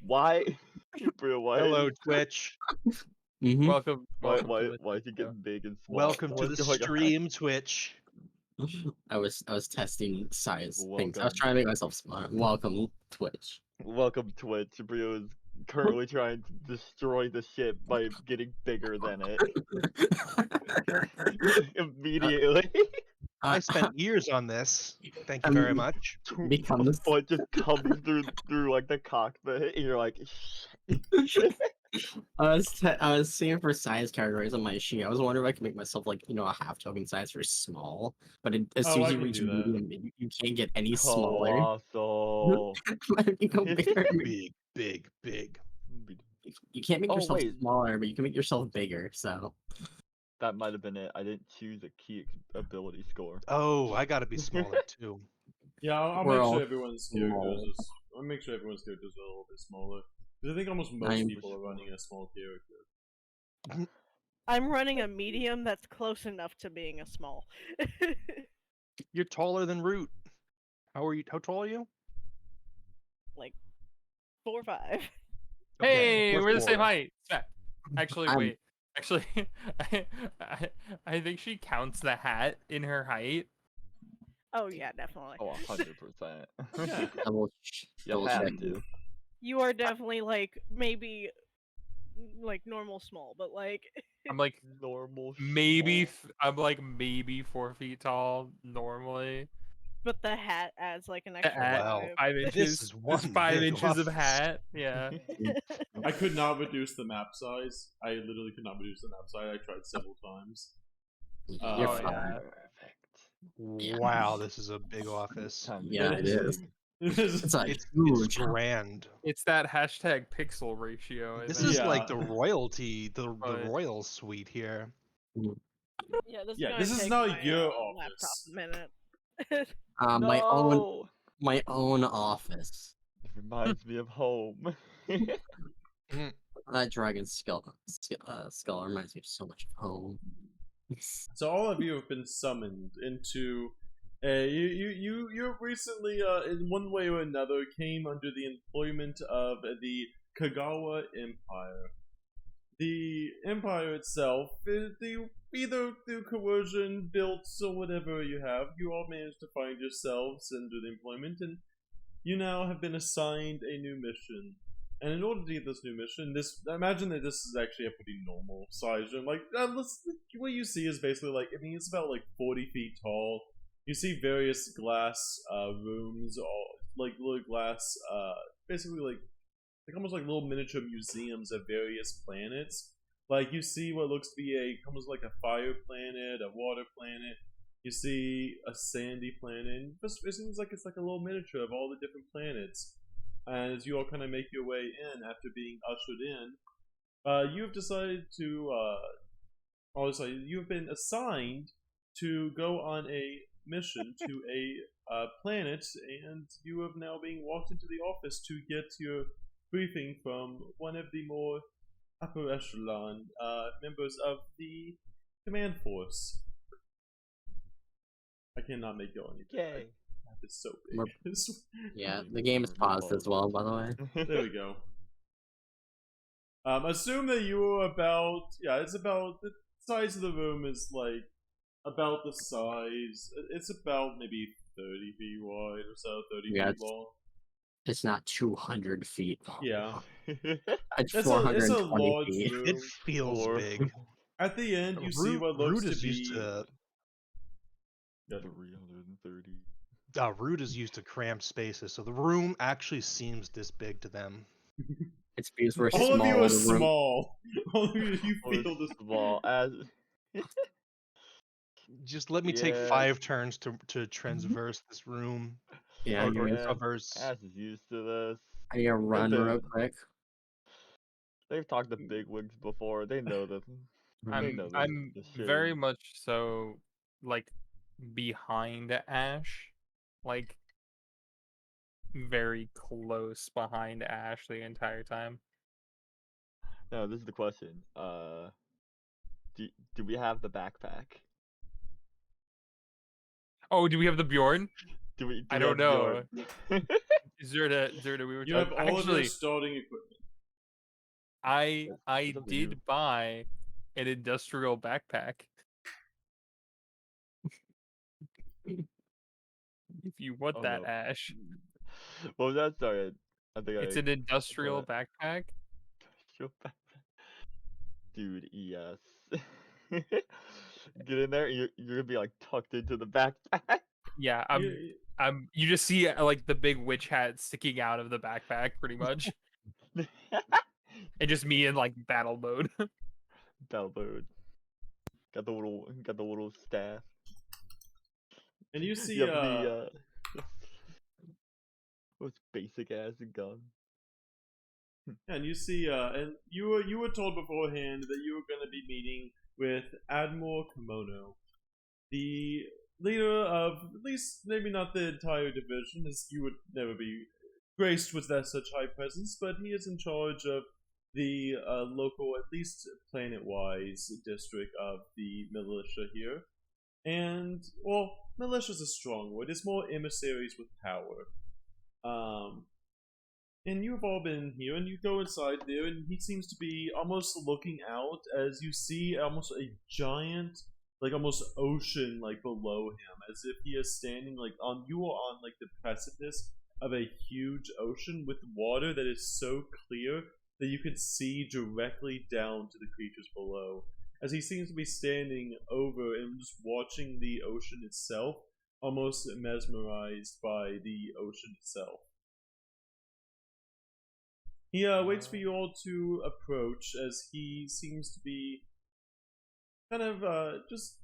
Why, bro? Why? Hello, Twitch. Welcome, Why? welcome to Why? the Why is he show. getting big and small? Welcome to What's the going on? stream, Twitch. I was testing size things. I was Welcome. trying to make myself smaller. Welcome, Twitch. Welcome, Twitch. Brio is currently trying to destroy the ship by getting bigger than it immediately. I spent years on this. Thank you I'm- very much. Become A this. foot just comes through like the cockpit, and you're like, shit. I was seeing for size categories on my sheet. I was wondering if I could make myself like a half token size for small, but as soon Oh, as I you can reach do that. medium, you can't get any smaller. Colossal. You go bigger. Big. You can't make Oh, yourself wait. smaller, but you can make yourself bigger. So That might have been it. I didn't choose a key ability score. Oh, I gotta be smaller too. Yeah, I'll We're make all sure everyone's small. characters. I'll make sure everyone's characters are a little bit smaller. Because I think almost most I'm- people are running a small character. I'm running a medium that's close enough to being a small. You're taller than Root. How tall are you? Like 4'5". Hey, we're we're the same four. height. Actually, I'm- wait. Actually, I think she counts the hat in her height. Oh yeah, definitely. Oh, 100%. double You check. have to. You are definitely like maybe like normal small, but like I'm like Normal. maybe small. I'm like maybe 4 feet tall normally. but the hat adds like an extra At Wow. 5 This inches. is one Just 5 big inches of office. hat. Yeah. I could not reduce the map size. I literally could not reduce the map size. I tried several times. You're Oh, fine. yeah. Perfect. Yeah. Wow, this is a big office. Time to Yeah, get it is. It's It's like It's huge. grand. It's that hashtag pixel ratio. This isn't is it? Yeah. like the royalty, the Right. royal suite here. yeah, this, Yeah, is this gonna is take not my, your laptop office. a minute. My own No! my own office. It reminds me of home. That dragon skull reminds me so much of home. So all of you have been summoned into you recently in one way or another came under the employment of the Kegawa Empire. The empire itself, either through coercion, built, or whatever you have, you all managed to find yourselves under the employment, and you now have been assigned a new mission. And in order to get this new mission, I imagine that this is actually a pretty normal size room. Like, what you see is basically like, I mean, it's about like 40 feet tall. You see various glass rooms, all like little glass, basically like almost like little miniature museums of various planets. Like you see what looks to be almost like a fire planet, a water planet. You see a sandy planet. It seems like it's like a little miniature of all the different planets. And as you all kind of make your way in after being ushered in, you have decided to, you have been assigned to go on a mission to a planet, and you have now being walked into the office to get your briefing from one of the more upper echelon members of the command force. I cannot make go anything. Yay. It's so big. Yeah, the game is paused as well, by the way. There we go. Assume that you were about, it's about, the size of the room is like, about the size, it's about maybe 30 feet wide or so, 30 Yeah, feet long. It's not 200 feet. Yeah. It's It's a 420 large feet. room. It feels Or- big. At the end, you see what looks Root to is be... used to 330. Root is used to cramped spaces, so the room actually seems this big to them. It's because we're All small. of you are the room- small. All of you Or feel this... small as. Just let me take Yeah. 5 turns to transverse this room. Yeah, or I'm gonna, traverse. As is used to this. I'm gonna run been- real quick. They've talked to bigwigs before. They know this. They know I'm this shit. very much so like behind Ash, like very close behind Ash the entire time. No, this is the question. Do we have the backpack? Oh, do we have the Bjorn? Do we I have don't know. Bjorn? Zerda, we were You have talking. all of your Actually, starting equipment. I It's up to you. did buy an industrial backpack. If you want Oh that, no. Ash. What was that? Sorry, I think It's I an industrial saw it. backpack. Dude, yes. Get in there, you're gonna be like tucked into the backpack. Yeah, You, you just see like the big witch hat sticking out of the backpack, pretty much, and just me in like battle mode. Download. Got the little staff. and you You see, have the most basic ass gun. and you see, and you were told beforehand that you were going to be meeting with Admiral Kimono, the leader of at least maybe not the entire division, as you would never be graced with that such high presence, but he is in charge of the local, at least planet-wise, district of the militia here. And well, militia's a strong word. It's more emissaries with power. And you've all been here, and you go inside there, and he seems to be almost looking out as you see almost a giant, like almost ocean, like below him, as if he is standing like on you are on like the precipice of a huge ocean with water that is so clear that you can see directly down to the creatures below. As he seems to be standing over and just watching the ocean itself, almost mesmerized by the ocean itself. He waits for you all to approach as he seems to be kind of just.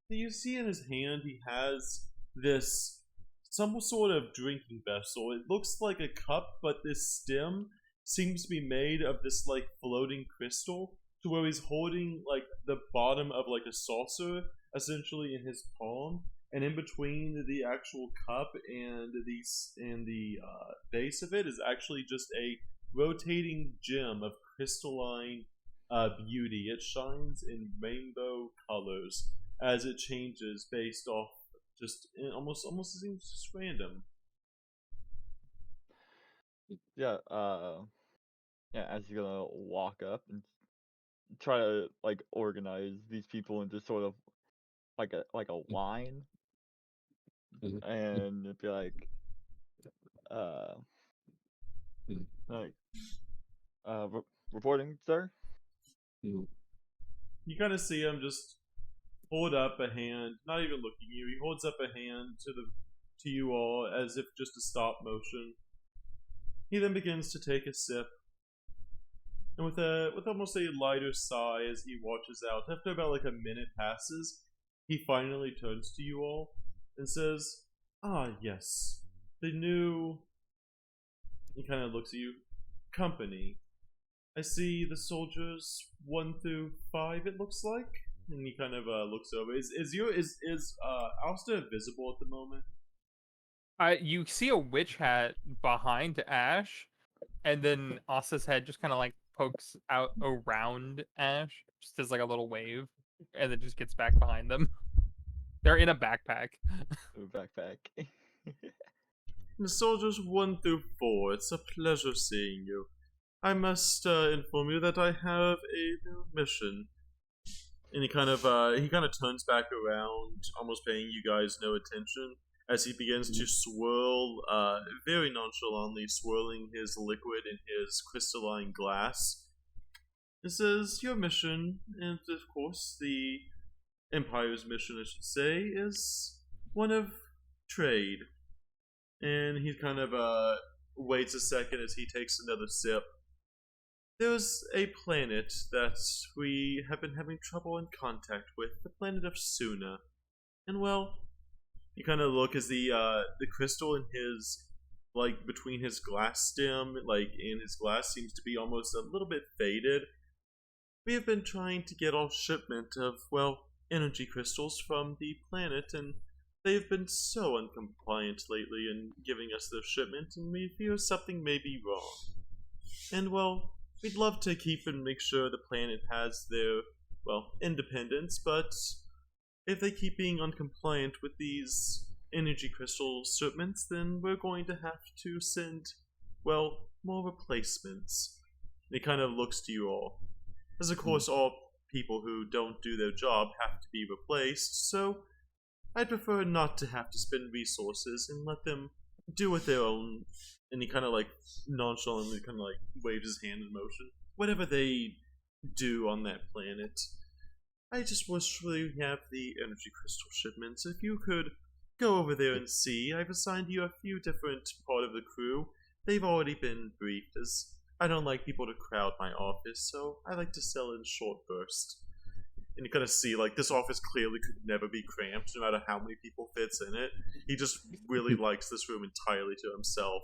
You see in his hand he has this some sort of drinking vessel. It looks like a cup, but this stem seems to be made of this like floating crystal, to where he's holding like the bottom of like a saucer essentially in his palm, and in between the actual cup and the base of it is actually just a rotating gem of crystalline beauty. It shines in rainbow colors as it changes based off just almost seems just random. Yeah, yeah, as you're gonna walk up and try to like organize these people into sort of like a line and be uh like reporting, sir. You kind of see him just hold up a hand, not even looking at you. He holds up a hand to you all as if just a stop motion. He then begins to take a sip, and with almost a lighter sigh as he watches out, after about like a minute passes, he finally turns to you all and says, "Ah, yes, the new." He kind of looks at you. Company. I see the soldiers 1 through 5. It looks like, and he kind of looks over. Is Alsta visible at the moment? You see a witch hat behind Ash, and then Asa's head just kind of like pokes out around Ash, just as like a little wave, and then just gets back behind them. They're in a backpack. Backpack. The soldiers 1 through 4. It's a pleasure seeing you. I must inform you that I have a new mission. And he kind of turns back around, almost paying you guys no attention, as he begins to swirl, very nonchalantly swirling his liquid in his crystalline glass. This is your mission, and of course the Empire's mission, I should say, is one of trade. And he kind of waits a second as he takes another sip. There's a planet that we have been having trouble in contact with, the planet of Suna. And well, you kind of look as the crystal in his, like, between his glass stem, like, in his glass seems to be almost a little bit faded. We have been trying to get our shipment of, well, energy crystals from the planet, and they've been so uncompliant lately in giving us their shipment, and we fear something may be wrong. And well, we'd love to keep and make sure the planet has their, well, independence, but if they keep being uncompliant with these energy crystal shipments, then we're going to have to send, well, more replacements. It kind of looks to you all. As of course, all people who don't do their job have to be replaced, so I'd prefer not to have to spend resources and let them do it their own. And he kind of like nonchalantly kind of like waves his hand in motion. Whatever they do on that planet. I just wish we have the energy crystal shipments. If you could go over there and see, I've assigned you a few different part of the crew. They've already been briefed, as I don't like people to crowd my office, so I like to sell in short bursts. And you kind of see, like, this office clearly could never be cramped, no matter how many people fits in it. He just really likes this room entirely to himself.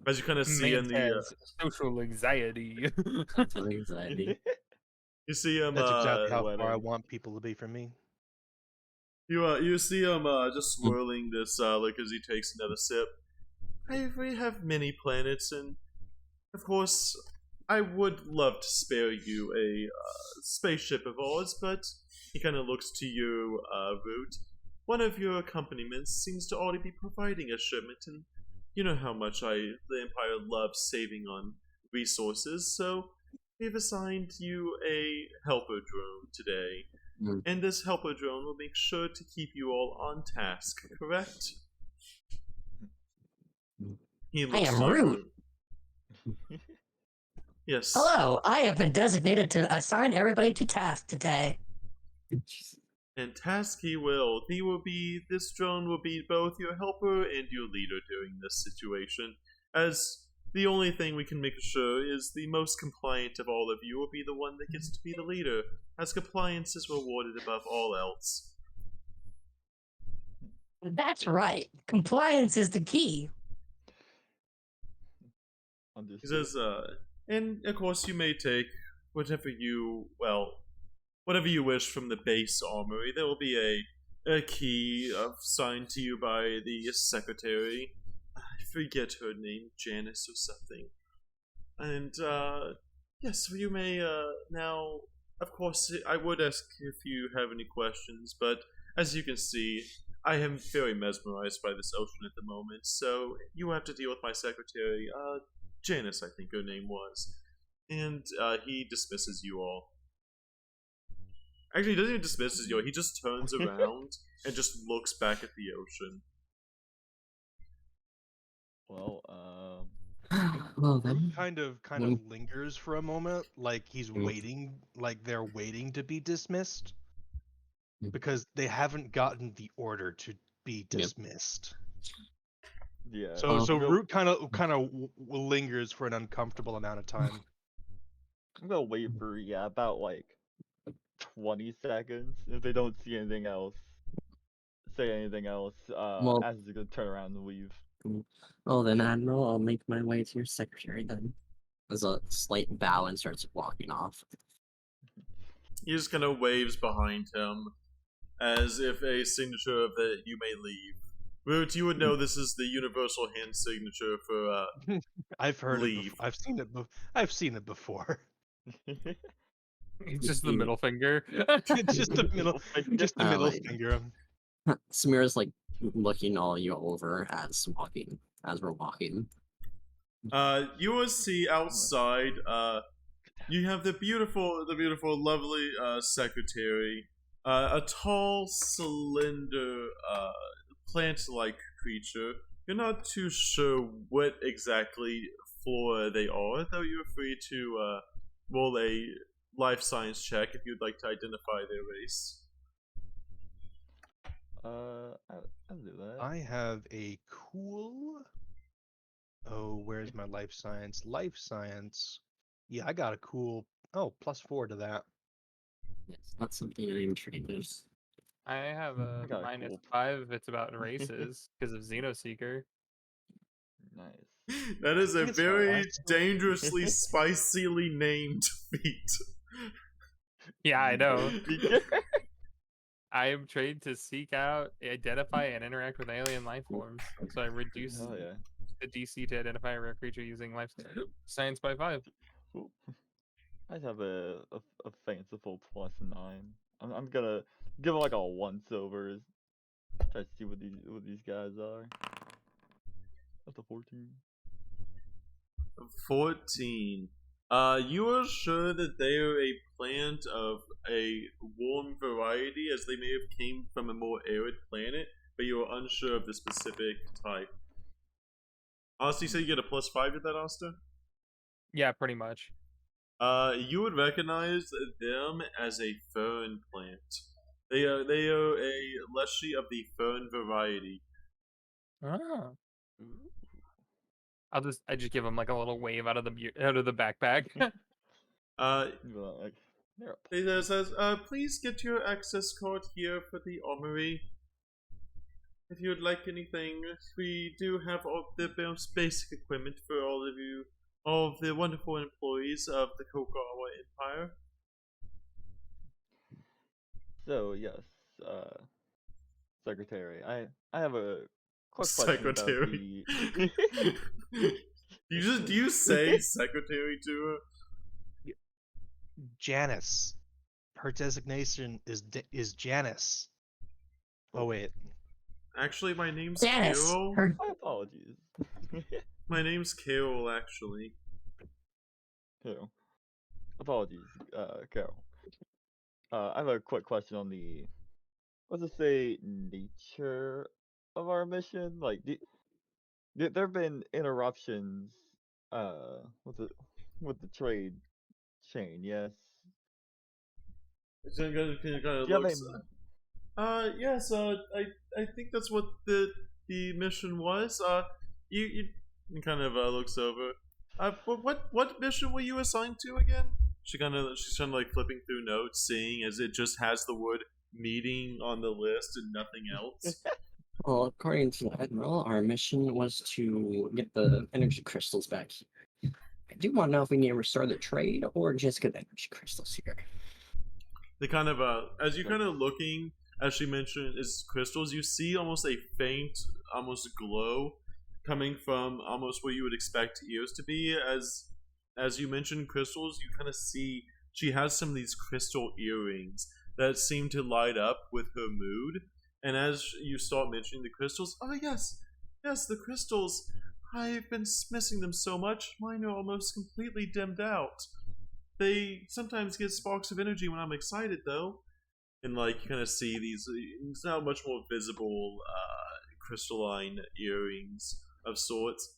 As you kind of see in the, has social anxiety. Anxiety. you see him, That's exactly how wedding. far I want people to be from me. you see him, just swirling this, like, as he takes another sip. We have many planets, and, of course, I would love to spare you a spaceship of ours, but he kind of looks to you, Root. One of your accompaniments seems to already be providing a shipment, and you know how much the Empire loves saving on resources, so we've assigned you a helper drone today. And this helper drone will make sure to keep you all on task, correct? He I looks am to you, Root. Yes. Hello, I have been designated to assign everybody to task today. And task he will. This drone will be both your helper and your leader during this situation. As the only thing we can make sure is the most compliant of all of you will be the one that gets to be the leader, as compliance is rewarded above all else. That's right. Compliance is the key. He Understood. says, and of course you may take whatever you wish from the base armory. There will be a key signed to you by the secretary. I forget her name, Janice or something. And, yes, you may, now, of course, I would ask if you have any questions, but as you can see, I am very mesmerized by this ocean at the moment, so you have to deal with my secretary, Janice, I think her name was. And, he dismisses you all. Actually, he doesn't even dismiss you all, he just turns around and just looks back at the ocean. Well, Well then. Kind of lingers for a moment, like he's waiting, like they're waiting to be dismissed, because they haven't gotten the order to be dismissed. yeah. So real- Root kind of lingers for an uncomfortable amount of time. I'm gonna wait for about like 20 seconds. If they don't see anything else, say anything else, Well- as he's gonna turn around and leave. Well then, Admiral, I'll make my way to your secretary then. There's a slight bow and starts walking off. He just kind of waves behind him, as if a signature of that you may leave. Root, you would know this is the universal hand signature for, I've heard leave. it. I've seen it. I've seen it before. It's just the middle finger. It's just the middle, just the middle like- finger. Samira's like looking all you over as we're walking. You will see outside, you have the beautiful, lovely, secretary, a tall, slender, plant-like creature. You're not too sure what exactly flora they are, though you're free to, roll a life science check if you'd like to identify their race. I'll do that. I have a cool. Oh, where's my life science? Life science. Yeah, I got a cool. Oh, +4 to that. Yes, that's something I'm intrigued. I have a I got a minus cool- 5 if it's about races because of Xenoseeker. Nice. That is a think it's very last. dangerously, spicily named feat. Yeah, I know. I am trained to seek out, identify, and interact with alien life forms. So I reduce Hell yeah. the DC to identify a rare creature using life science by 5. Cool. I have a fanciful +9. I'm gonna give him like a once over. Try to see what these guys are. That's a 14. 14. You are sure that they are a plant of a warm variety, as they may have came from a more arid planet, but you are unsure of the specific type. Honestly, say you get a +5 to that, Asta? Yeah, pretty much. You would recognize them as a fern plant. They are a leshy of the fern variety. Ah. I just give him like a little wave out of the backpack. Like, they're a It says, please get your access card here for the armory. If you would like anything, we do have all the most basic equipment for all of you, all of the wonderful employees of the Kegawa Empire. So yes, secretary. I have a quick question about Secretary. the. Do you say secretary to her? Janice. Her designation is Janice. Oh wait. Actually, my name's Janice. Carol. Her My apologies. My name's Carol, actually. Carol. Apologies, Carol. I have a quick question on the, let's just say, nature of our mission. Like, there have been interruptions, with the trade chain. Yes. It kind of Do you have looks. Yes. I think that's what the mission was. You kind of looks over. What mission were you assigned to again? She's kind of like flipping through notes, seeing as it just has the word meeting on the list and nothing else. Well, according to the Admiral, our mission was to get the energy crystals back here. I do want to know if we need to restore the trade or just get the energy crystals here. They kind of as you kind of looking, as she mentioned, is crystals. You see almost a faint, almost glow coming from almost what you would expect ears to be. As you mentioned crystals, you kind of see she has some of these crystal earrings that seem to light up with her mood. And as you start mentioning the crystals, oh yes, the crystals. I've been missing them so much. Mine are almost completely dimmed out. They sometimes get sparks of energy when I'm excited, though. And like you kind of see these, it's now much more visible crystalline earrings of sorts.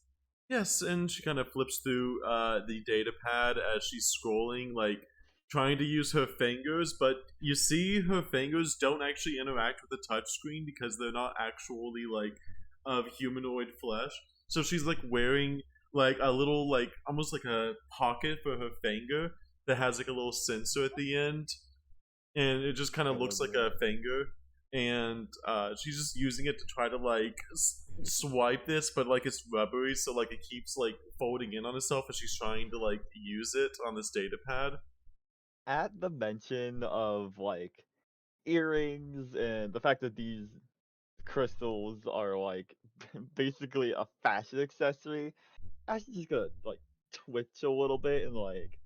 Yes, and she kind of flips through the data pad as she's scrolling, like trying to use her fingers, but you see her fingers don't actually interact with the touchscreen because they're not actually like of humanoid flesh. So she's like wearing like a little like almost like a pocket for her finger that has like a little sensor at the end, and it just kind of looks like a finger. And she's just using it to try to like swipe this, but like it's rubbery, so like it keeps like folding in on itself as she's trying to like use it on this data pad. At the mention of like earrings and the fact that these crystals are like basically a fashion accessory, Ash is just gonna like twitch a little bit and like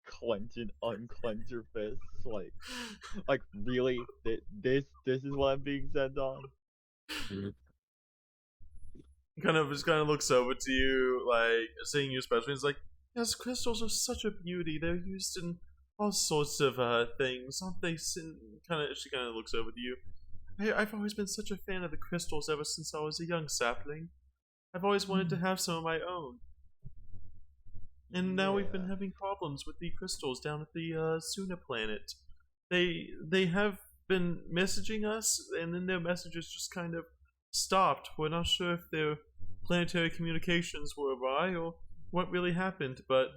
clench and unclench her fists, like really, this is what I'm being sent on. Kind of just kind of looks over to you, like seeing you especially. It's like, yes, crystals are such a beauty. They're used in all sorts of things, aren't they? She kind of looks over to you. I've always been such a fan of the crystals ever since I was a young sapling. I've always wanted to have some of my own. And now we've been having problems with the crystals down at the Suna planet. They have been messaging us, and then their messages just kind of stopped. We're not sure if their planetary communications were awry or what really happened, but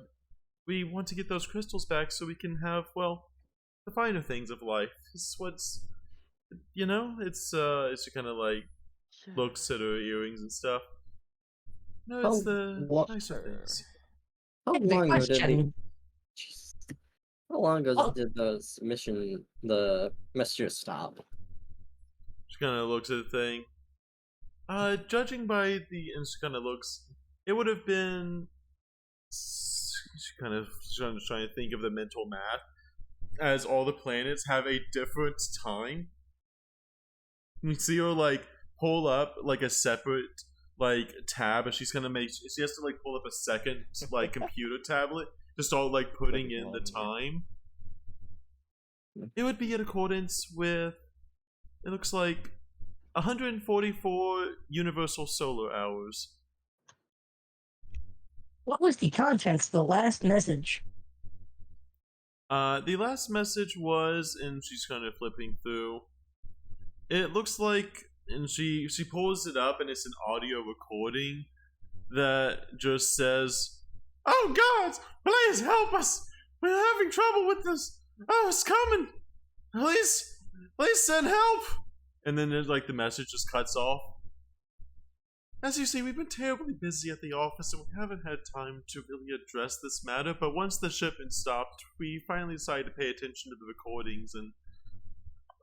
we want to get those crystals back so we can have, well, the finer things of life. This is what's, it's she kind of like looks at her earrings and stuff. No, it's the nicer things. How Big long ago question. How long ago did the messages stop? She kind of looks at the thing. Judging by the, and she kind of looks, it would have been. She kind of trying to think of the mental math, as all the planets have a different time. You see her like pull up like a separate like tab, and she has to like pull up a second like computer tablet to start like putting in the time. It would be in accordance with, it looks like, 144 universal solar hours. What was the contents of the last message? The last message was, and she's kind of flipping through. It looks like, and she pulls it up, and it's an audio recording that just says, "Oh God, please help us! We're having trouble with this. Oh, it's coming! Please send help!" And then there's like the message just cuts off. As you see, we've been terribly busy at the office and we haven't had time to really address this matter, but once the shipment stopped, we finally decided to pay attention to the recordings and,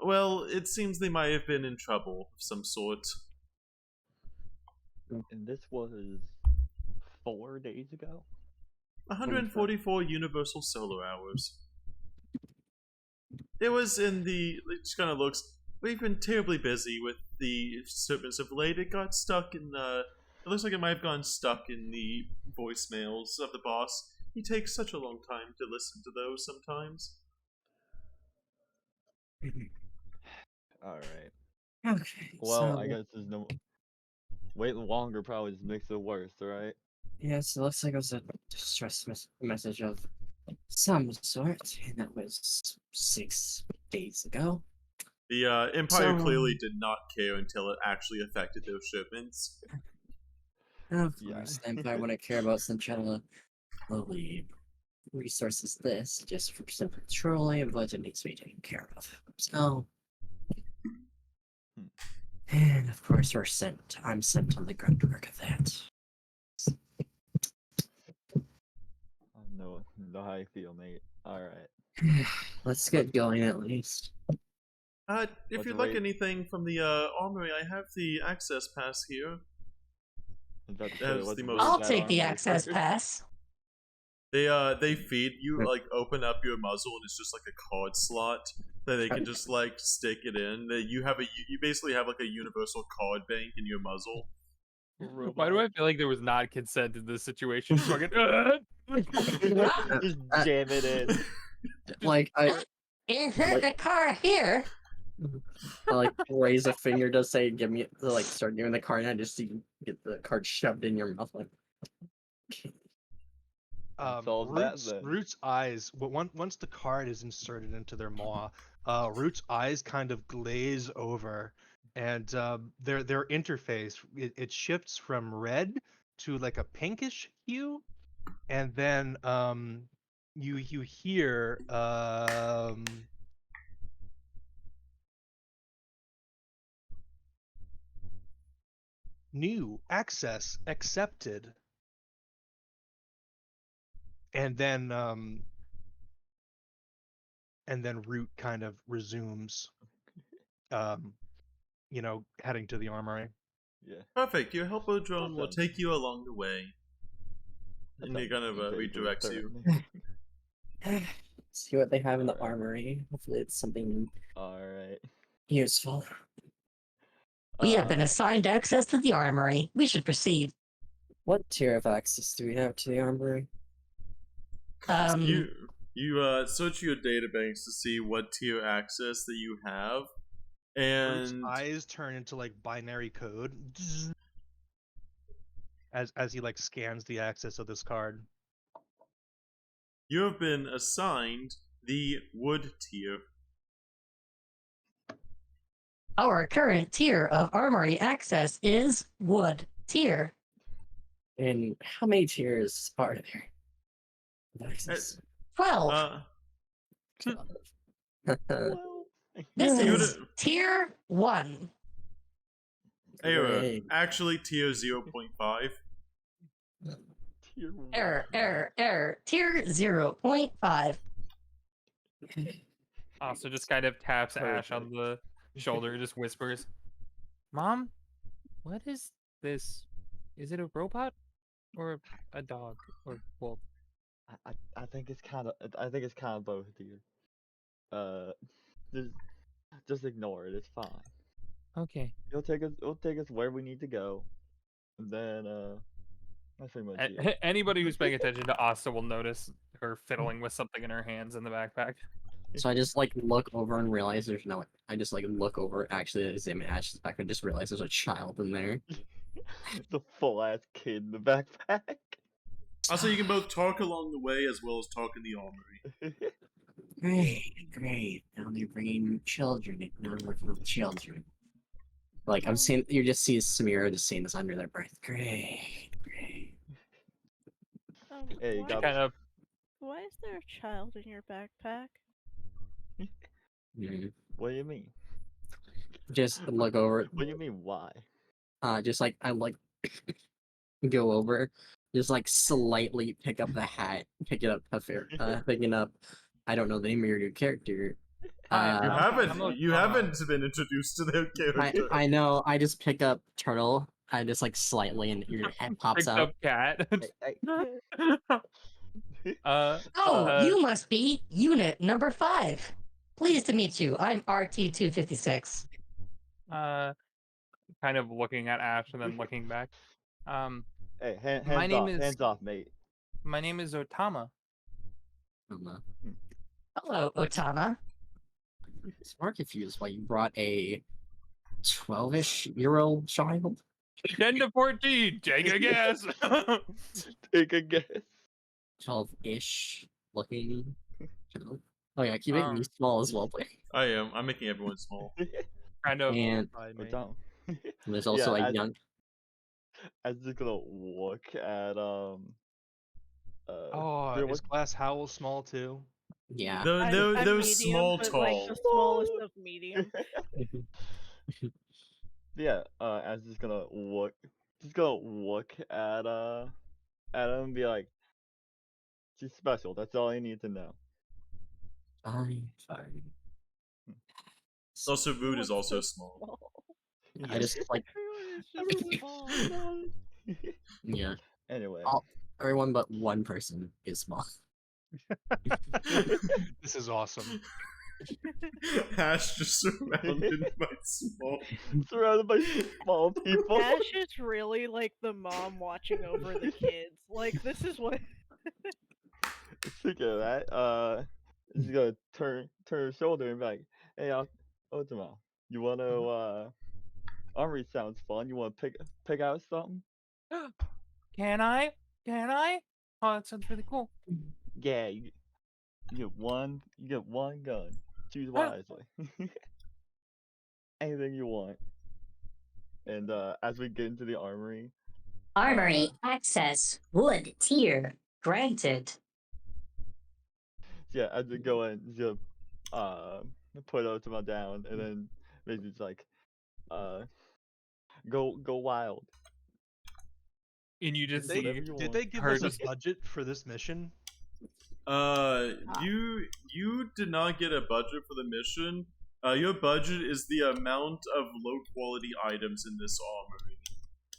well, it seems they might have been in trouble of some sort. And this was 4 days ago? 144 universal solar hours. It was in the, it just kind of looks, we've been terribly busy with the shipments of late. It got stuck in it looks like it might have gone stuck in the voicemails of the boss. He takes such a long time to listen to those sometimes. Alright. Okay. Well, so, I guess there's no... Waiting longer probably just makes it worse, right? yeah, so it looks like it was a distress message of some sort, and that was 6 days ago. The Empire So- clearly did not care until it actually affected their shipments. Of Yeah. course, the Empire wouldn't care about such a lowly resource as this, just for some petroleum, but it needs to be taken care of. So, and of course, I'm sent on the groundwork of that. I know how you feel, mate. Alright. Let's get going at least. If What's you'd the like rate? anything from the armory, I have the access pass here. That's That's what's the the most- rate I'll that take the armor access first? pass. They feed you, like, open up your muzzle, and it's just like a card slot that they can just like stick it in. That you basically have like a universal card bank in your muzzle. Why do I feel like there was not consent in this situation? Fucking. Just jam it in. Like, Insert the car here. I like raise a finger to say, give me, to like start doing the card, and I just see you get the card shoved in your mouth. Like, solves that Root's, then. Root's eyes, once the card is inserted into their maw, Root's eyes kind of glaze over, and their interface it shifts from red to like a pinkish hue, and then you hear new access accepted. And then Root kind of resumes heading to the armory. Yeah. Perfect. Your helper drone will Awesome. take you along the way, That and he sounds kind of easy, redirects you. certainly. see what they have in the Alright. armory. Hopefully, it's something Alright. useful. We have been Uh, assigned access to the armory. We should proceed. What tier of access do we have to the armory? You search your databanks to see what tier access that you have, Root's and eyes turn into like binary code as he like scans the access of this card. you have been assigned the wood tier. Our current tier of armory access is wood tier. And how many tiers are there? of access? 12. well, This You is would- tier 1. Error. Hooray. Actually, tier 0.5. tier one. Error. Tier 0.5. Also, just kind of taps Ash on Perfect. the shoulder, just whispers, "Mom, what is this? Is it a robot or a dog or wolf?" I think it's kind of both here. Just ignore it. It's fine. Okay. It'll take us where we need to go. And then that's pretty much it. Anybody who's paying attention to Asta will notice her fiddling with something in her hands in the backpack. So I just like look over and realize there's no. I just like look over. Actually, as I'm Ash's back, I just realize there's a child in there. The full ass kid in the backpack. Also, you can both talk along the way as well as talk in the armory. Great. Now they're bringing children. Now I'm working with children. Like I'm seeing, you just see Samira just saying this under their breath. Great. Hey, you why, got Kind of why is there a child in your backpack? Mm. What do you mean? Just look over. What do you mean why? Just like I like go over, just like slightly pick up the hat, pick it up, picking up. I don't know the name of your new character. You I'm haven't been introduced to their character. I know. I just pick up turtle. I just like slightly, and your head pops picked out. up cat. Oh, you must be Unit Number 5. Pleased to meet you. I'm RT-256. Kind of looking at Ash and then looking back. Hey, My name is- hands off, mate. My name is Otama. Hello, Otama. More confused why you brought a 12-ish-year-old child. 10 to 14. Take a guess. Take a guess. 12-ish looking child. Oh yeah, keep making me Um, small as well, please. I am. I'm making everyone small. kind of. And Or don't. there's also Yeah, a young. I'm just gonna look at Oh, Drew, is Glass Howl small too? Yeah. They're, I'm they're medium, small, but tall. like the smallest of medium. Yeah, I'm just gonna look at him and be like, she's special. That's all I need to know. Fine. Also, Rude is What's also so small. I just like Everyone is just small. yeah. Anyway, Everyone but one person is small. This is awesome. Ash just surrounded by small. surrounded by small people. Ash is really like the mom watching over the kids. Like this is what. Speaking of that, she's gonna turn her shoulder and be like, "Hey, Ultima, you wanna armory sounds fun. You wanna pick out something? Can I? Can I? Oh, that sounds really cool. Yeah, you get one gun. Choose wisely. Anything you want." And as we get into the armory, Armory access wood tier granted. yeah, as we go in, just put Ultima down, and then basically it's like, go wild. And you just Did see whatever you Did want. they give her us a just- budget for this mission? You did not get a budget for the mission. Your budget is the amount of low quality items in this armory.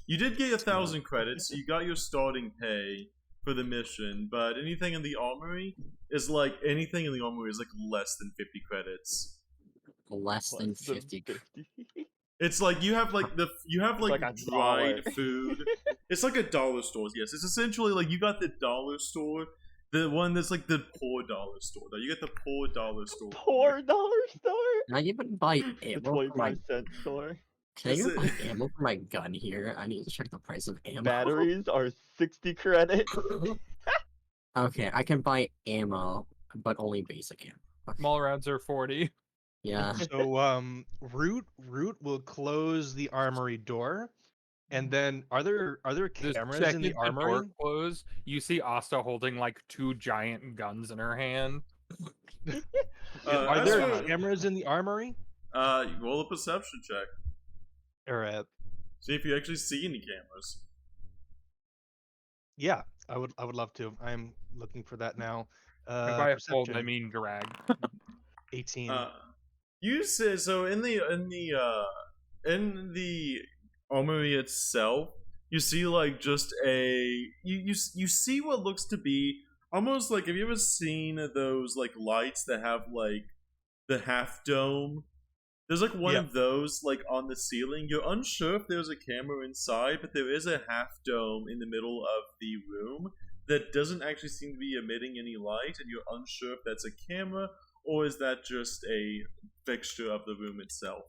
You did get 1,000 credits, so you got your starting pay for the mission, but anything in the armory is like less than 50 credits. Less than Less than 50. 50. It's like you have like like a dried dollar. food. It's like a dollar store. Yes, it's essentially like you got the dollar store, the one that's like the poor dollar store. Though you get the poor dollar store. $4 store. Can I even buy The ammo for my 25-cent store. Can I Is even buy it- ammo for my gun here? I need to check the price of ammo. Batteries are 60 credits. Okay, I can buy ammo, but only basic ammo. Okay. small rounds are 40. Yeah. So Root will close the armory door, and then are there The cameras second in the the armory? door closed, you see Asta holding like 2 giant guns in her hand. Are as there for- cameras in the armory? Roll a perception check. Or See if you actually see any cameras. yeah, I would love to. I'm looking for that now. And by hold, I Perception, mean drag. 18. You say so in the armory itself. You see like just you see what looks to be almost like, have you ever seen those like lights that have like the half dome There's like one Yeah. of those like on the ceiling. You're unsure if there's a camera inside, but there is a half dome in the middle of the room that doesn't actually seem to be emitting any light, and you're unsure if that's a camera or is that just a fixture of the room itself.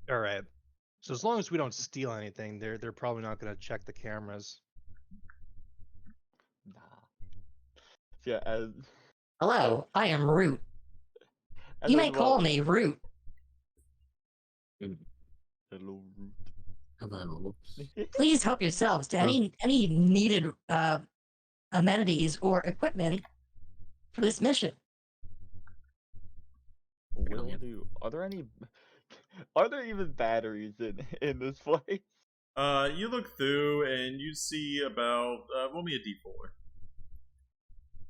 All right. So as long as we don't steal anything, they're probably not going to check the cameras. Nah. So yeah, Hello, I am Root. and You then may call well, me Root. hello Root. Hello. Please help yourselves to any needed amenities or equipment for this mission. Will do. Are there any? Are there even batteries in this place? You look through and you see about roll me a d4.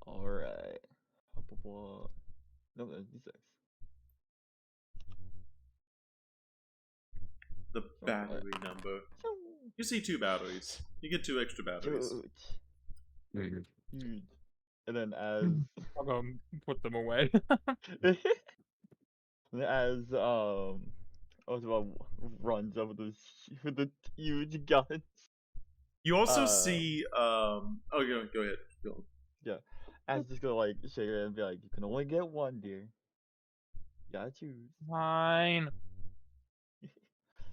All right. No, that's D6. The battery number. You see 2 batteries. You get 2 extra batteries. Huge. Huge. And then as I'll go put them away. as Oswald runs up with the huge guns. You also see oh go ahead. Go. Yeah. As just gonna like shake her and be like, you can only get one, dear. You gotta choose. Fine.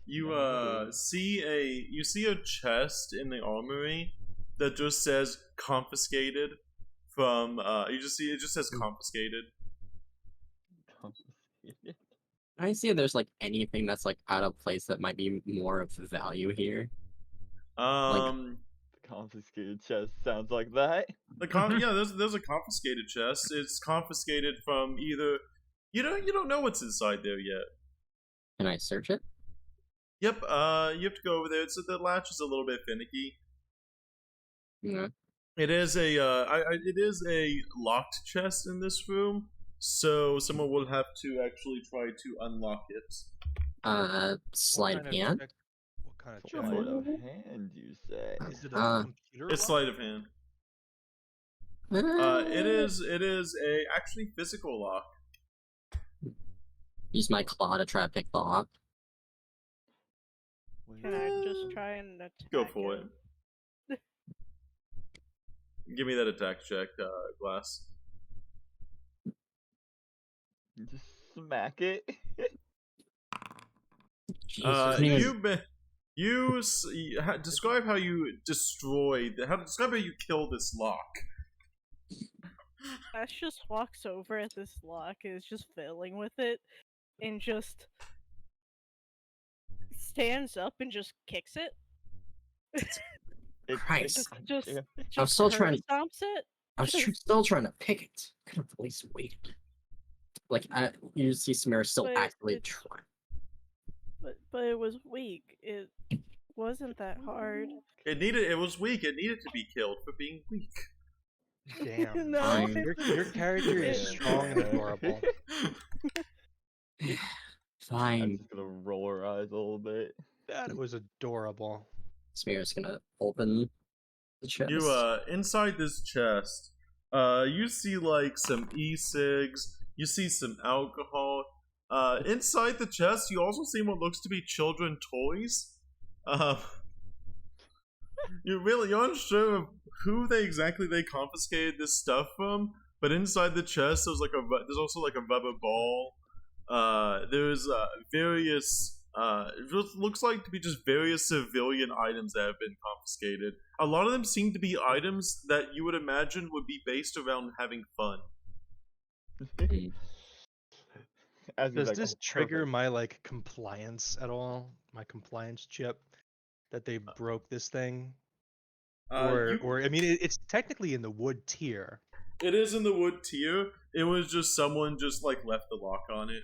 You Yeah. see a chest in the armory that just says confiscated from you just see it just says confiscated. I see if there's like anything that's like out of place that might be more of value here. Um The confiscated chest sounds like that. yeah, there's a confiscated chest. It's confiscated from either you don't know what's inside there yet. Can I search it? Yep, you have to go over there. The latch is a little bit finicky. Yeah. It is a locked chest in this room, so someone will have to actually try to unlock it. Sleight of hand. What kind of Go check? for it. Sleight of hand, you say? Is it a computer? It's lock? sleight of hand. It is a actually physical lock. Use my claw to try to pick the lock. Can I just try and attack Go for him? it. Give me that attack check, Glass. Just smack it. Jesus, Describe how you describe how you kill this lock. Ash just walks over at this lock and is just fiddling with it, and just stands up and just kicks it. Christ. Just I'm still trying. stomps it. I was still trying to pick it. Could have at least waited. Like you see Samira still But actively it's- trying. But it was weak. It wasn't that hard. It was weak. It needed to be killed for being weak. Damn. No. Fine. Your character is Yeah. strong and adorable. I'm Fine. just gonna roll her eyes a little bit. That was adorable. Samira's gonna open the chest. You inside this chest, you see like some e-cigs. You see some alcohol. Inside the chest, you also see what looks to be children toys. You're unsure of who exactly they confiscated this stuff from. But inside the chest, there's also like a rubber ball. There's various. It just looks like to be just various civilian items that have been confiscated. A lot of them seem to be items that you would imagine would be based around having fun. As he's Does like, this "Oh, trigger perfect." my like compliance at all? My compliance chip that they broke this thing? Or I mean, it's technically in the wood tier. It is in the wood tier. It was just someone just like left the lock on it.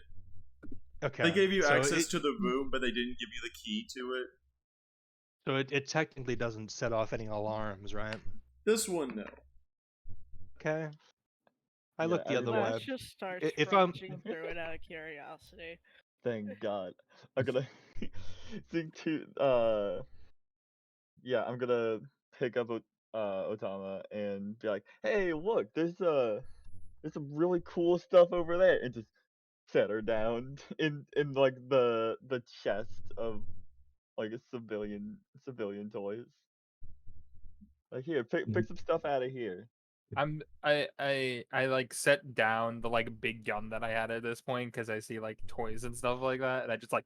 Okay. They gave you so access it, to the room, but they didn't give you the key to it. So it technically doesn't set off any alarms, right? This one, no. Okay. I Yeah, look the I other mean, way. Ash just starts If I'm rummaging through it out of curiosity. Thank God. I'm gonna think to yeah, I'm gonna pick up Otama and be like, hey, look, there's some really cool stuff over there, and just set her down in like the chest of like a civilian toys. Like here, pick some stuff out of here. I like set down the like big gun that I had at this point because I see like toys and stuff like that, and I just like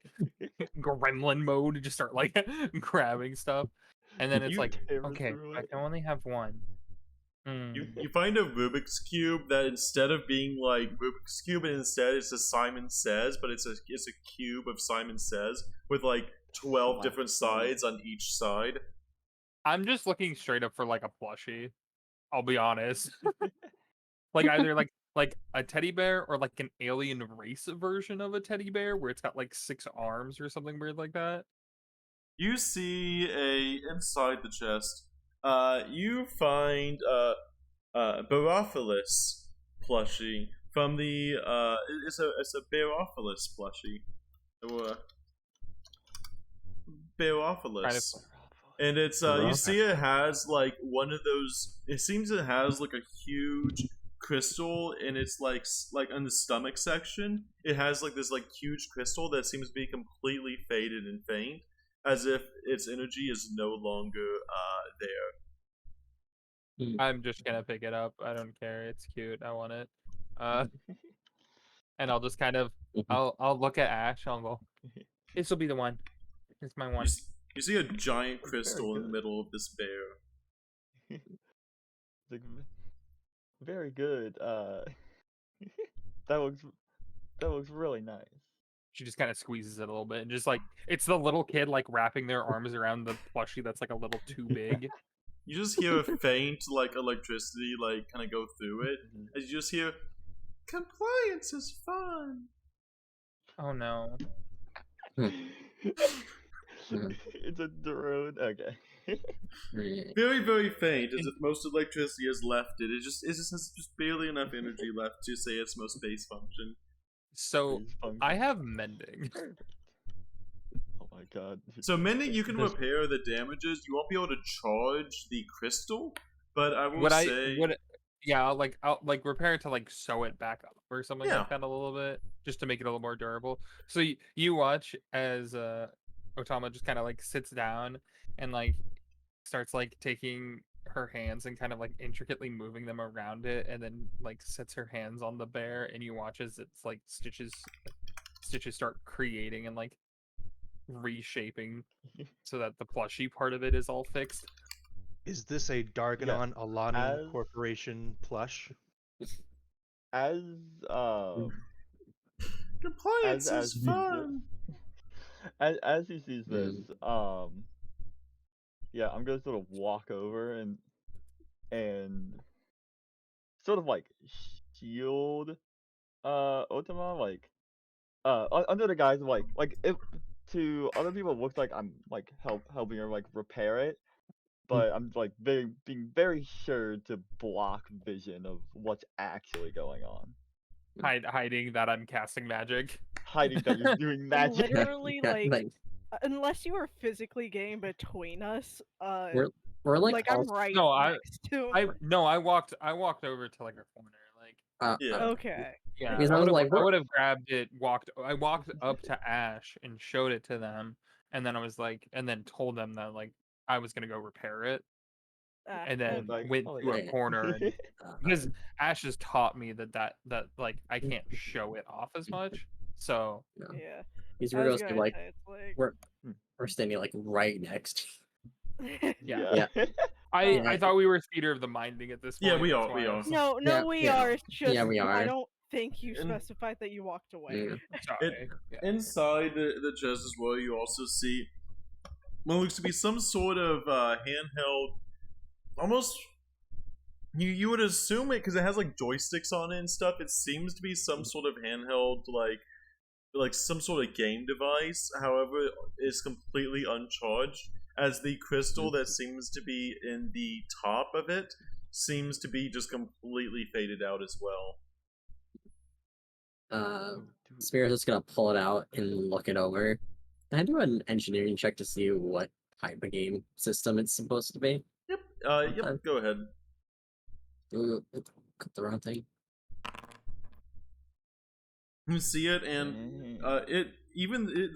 gremlin mode and just start like grabbing stuff, and then it's You- like, Hammer okay, through I it. can only have one. You find a Rubik's cube that instead of being like Rubik's cube, and instead it's a Simon Says, but it's a cube of Simon Says with like 12 different sides on each side. I'm just looking straight up for like a plushie. I'll be honest. Like either like a teddy bear or like an alien race version of a teddy bear where it's got like 6 arms or something weird like that. You see inside the chest. You find Barophilus plushie from the it's a Barophilus plushie. Or Barophilus. And it's you see it has like one of those. It seems it has like a huge crystal, and it's like on the stomach section. It has like this like huge crystal that seems to be completely faded and faint, as if its energy is no longer there. I'm just gonna pick it up. I don't care. It's cute. I want it. And I'll just kind of I'll look at Ash. I'll go, this will be the one. It's my one. You see a giant Very crystal in the good. middle of this bear. It's like, very good. That looks really nice. She just kind of squeezes it a little bit and just like it's the little kid like wrapping their arms around the plushie that's like a little too big. You just hear a faint like electricity like kind of go through it, as you just hear, "Compliance is fun." Oh no. It's a drone. Okay. Very, very faint, as if most electricity has left it. It just has just barely enough energy left to say its most base function. So Please function. I have mending. Oh my god. So mending, you can There's- repair the damages. You won't be able to charge the crystal, but I will Would say, yeah, I'll like repair it to like sew it back up or something Yeah. like that a little bit, just to make it a little more durable. So you watch as Otama just kind of like sits down and like starts like taking her hands and kind of like intricately moving them around it, and then like sets her hands on the bear, and you watch as it's like stitches start creating and like reshaping so that the plushy part of it is all fixed. Is this a Darganon Alani as- Corporation plush? As compliance as is you fun. as he sees this, yeah, I'm gonna sort of walk over and sort of like shield Otama, like under the guise of like if to other people it looks like I'm like helping her like repair it, but I'm like being very sure to block vision of what's actually going on. Hiding that I'm casting magic. Hiding that you're doing magic. Literally, Yeah, like, unless you are physically getting between us, we're like, I'm all, right No, next to him. I walked over to like a corner, like Yeah. Okay. yeah. Because I I was would like, we're- have grabbed it, I walked up to Ash and showed it to them, and then I was like, and then told them that like I was gonna go repair it, and then like, went oh, to a yeah. corner and because Ash has taught me that like I can't show it off as much. So Yeah. Because I we're was gonna gonna like, say, it's like... we're standing like right next. yeah. I Yeah. thought we were theater of the minding at this point. Yeah, we that's are, why we I are. was No, Yeah, we yeah. are. It's just Yeah, we I are. don't think you And- specified that you walked away. sorry. Yeah. Inside the chest as well, you also see what looks to be some sort of handheld, almost. You would assume it because it has like joysticks on it and stuff. It seems to be some sort of handheld, like some sort of game device. However, it's completely uncharged, as the crystal that seems to be in the top of it seems to be just completely faded out as well. Spirit's just gonna pull it out and look it over. Can I do an engineering check to see what type of game system it's supposed to be? Yep. Okay. Yep. Go ahead. Ooh, click the wrong thing. You see it, and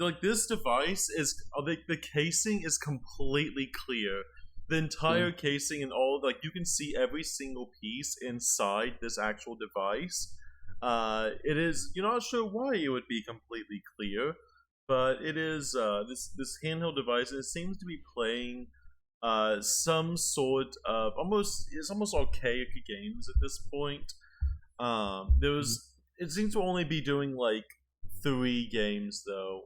like this device is the casing is completely clear. The entire casing and all, like, you can see every single piece inside this actual device. It is, you're not sure why it would be completely clear, but it is this handheld device, and it seems to be playing some sort of almost archaic games at this point. It seems to only be doing like 3 games though,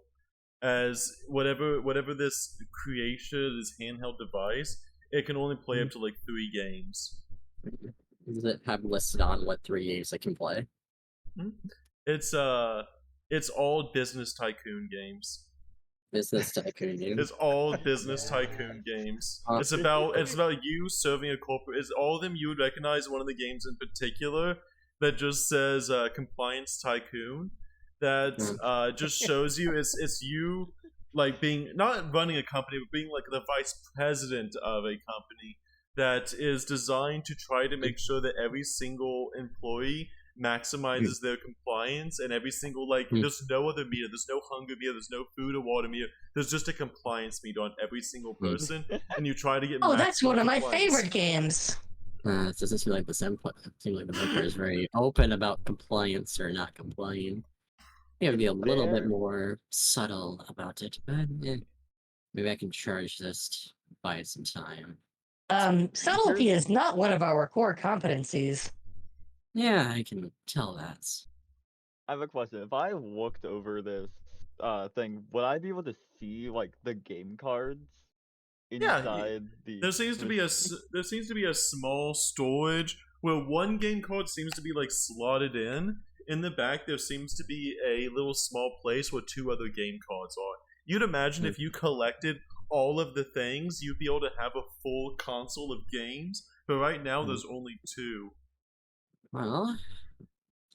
as whatever this creation, this handheld device, it can only play up to like 3 games. Does it have listed on what 3 games I can play? It's all business tycoon games. Business tycoon game. It's all business tycoon games. It's about you serving a corporate. It's all of them you would recognize. One of the games in particular that just says compliance tycoon. That just shows you it's you like being not running a company, but being like the vice president of a company that is designed to try to make sure that every single employee maximizes their compliance, and every single there's no other meter, there's no hunger meter, there's no food or water meter, there's just a compliance meter on every single person, and you try to get that's one of my compliance. favorite games. It doesn't seem like the Emperor is very open about compliance or not complying. You have to be a little bit more subtle about it, but maybe I can charge this to buy some time. Subtlety is not one of our core competencies. Yeah, I can tell that. I have a question. If I looked over this thing, would I be able to see like the game cards inside the? There seems to be a small storage where one game card seems to be like slotted in. In the back, there seems to be a little small place where 2 other game cards are. You'd imagine if you collected all of the things, you'd be able to have a full console of games. But right now, there's only 2. Well,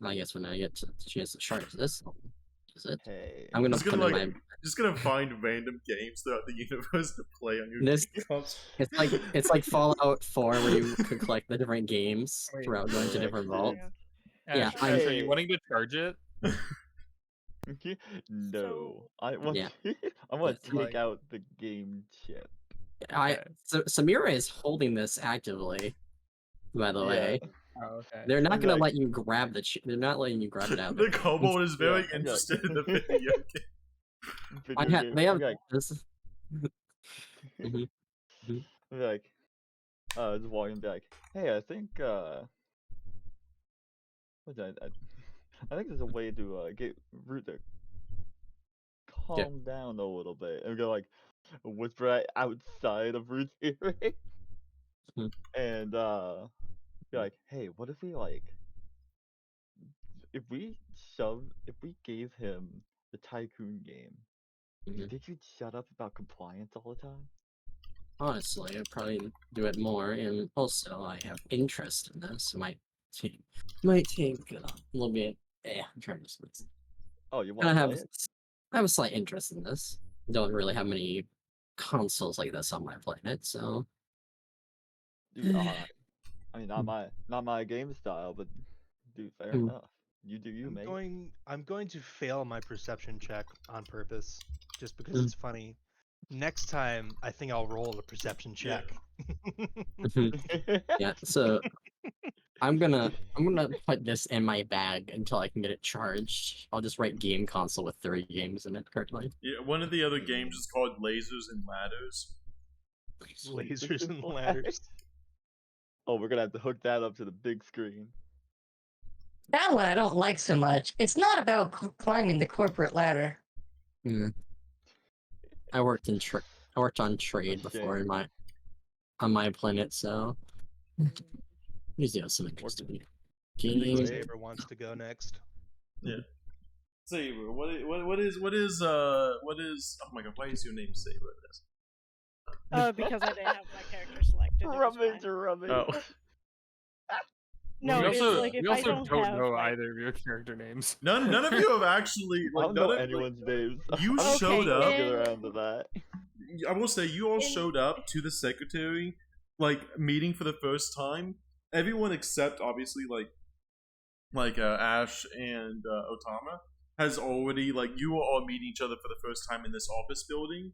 I guess when I get a chance to charge this, is it? Hey. I'm gonna Just put gonna, in my. just gonna find random games throughout the universe to play on your This- game console. It's like Fallout 4 where you could collect the different games Wait, throughout going to different vaults. Yeah, Ash, are Hey. you wanting to charge it? No, I want. Yeah. I want to Like- take out the game chip. Okay. Samira is holding this actively. By the way, Oh, okay. they're not I'm gonna like- let you grab the. They're not letting you grab it out. The kobold is very Yeah, I'm interested in the like- video game. They have I'm like, this. Mhm. I'm like, just walking back. Hey, I think I think there's a way to get Root to calm down a little bit and go like whisper right outside of Root's earring, Mhm. and be like, hey, what if we if we gave him the tycoon game, do you Mhm. think you'd shut up about compliance all the time? Honestly, I'd probably do it more, and also I have interest in this. Might take a little bit. Yeah, I'm trying to split. Oh, you I want to have play it? I have a slight interest in this. Don't really have many consoles like this on my planet, so Dude, I mean, not my game style, but dude, fair Hmm. enough. You do you, mate. I'm going to fail my perception check on purpose, just because Mm. it's funny. Next time, I think I'll roll a perception Yeah. check. yeah. So I'm gonna put this in my bag until I can get it charged. I'll just write game console with 3 games in it currently. Yeah, one of the other games is called Lasers and Ladders. Lasers and ladders. Oh, we're gonna have to hook that up to the big screen. That one I don't like so much. It's not about climbing the corporate ladder. I worked on trade That's a before shame. on my planet, so usually have some interest in I think games. Saber wants to go next. Saber, what is oh my god, why is your name Saber in this? Because I didn't have my character selected. It was Rummage, fine. rummage. Oh. No, we it's also, like if we I also don't have, know like- either of your character names. None of you have actually I like don't know none of anyone's names. you I'm showed gonna up. Get around to that. I will say you all In- showed up to the secretary meeting for the first time. Everyone except obviously like Ash and Otama. has already, like, you are all meeting each other for the first time in this office building.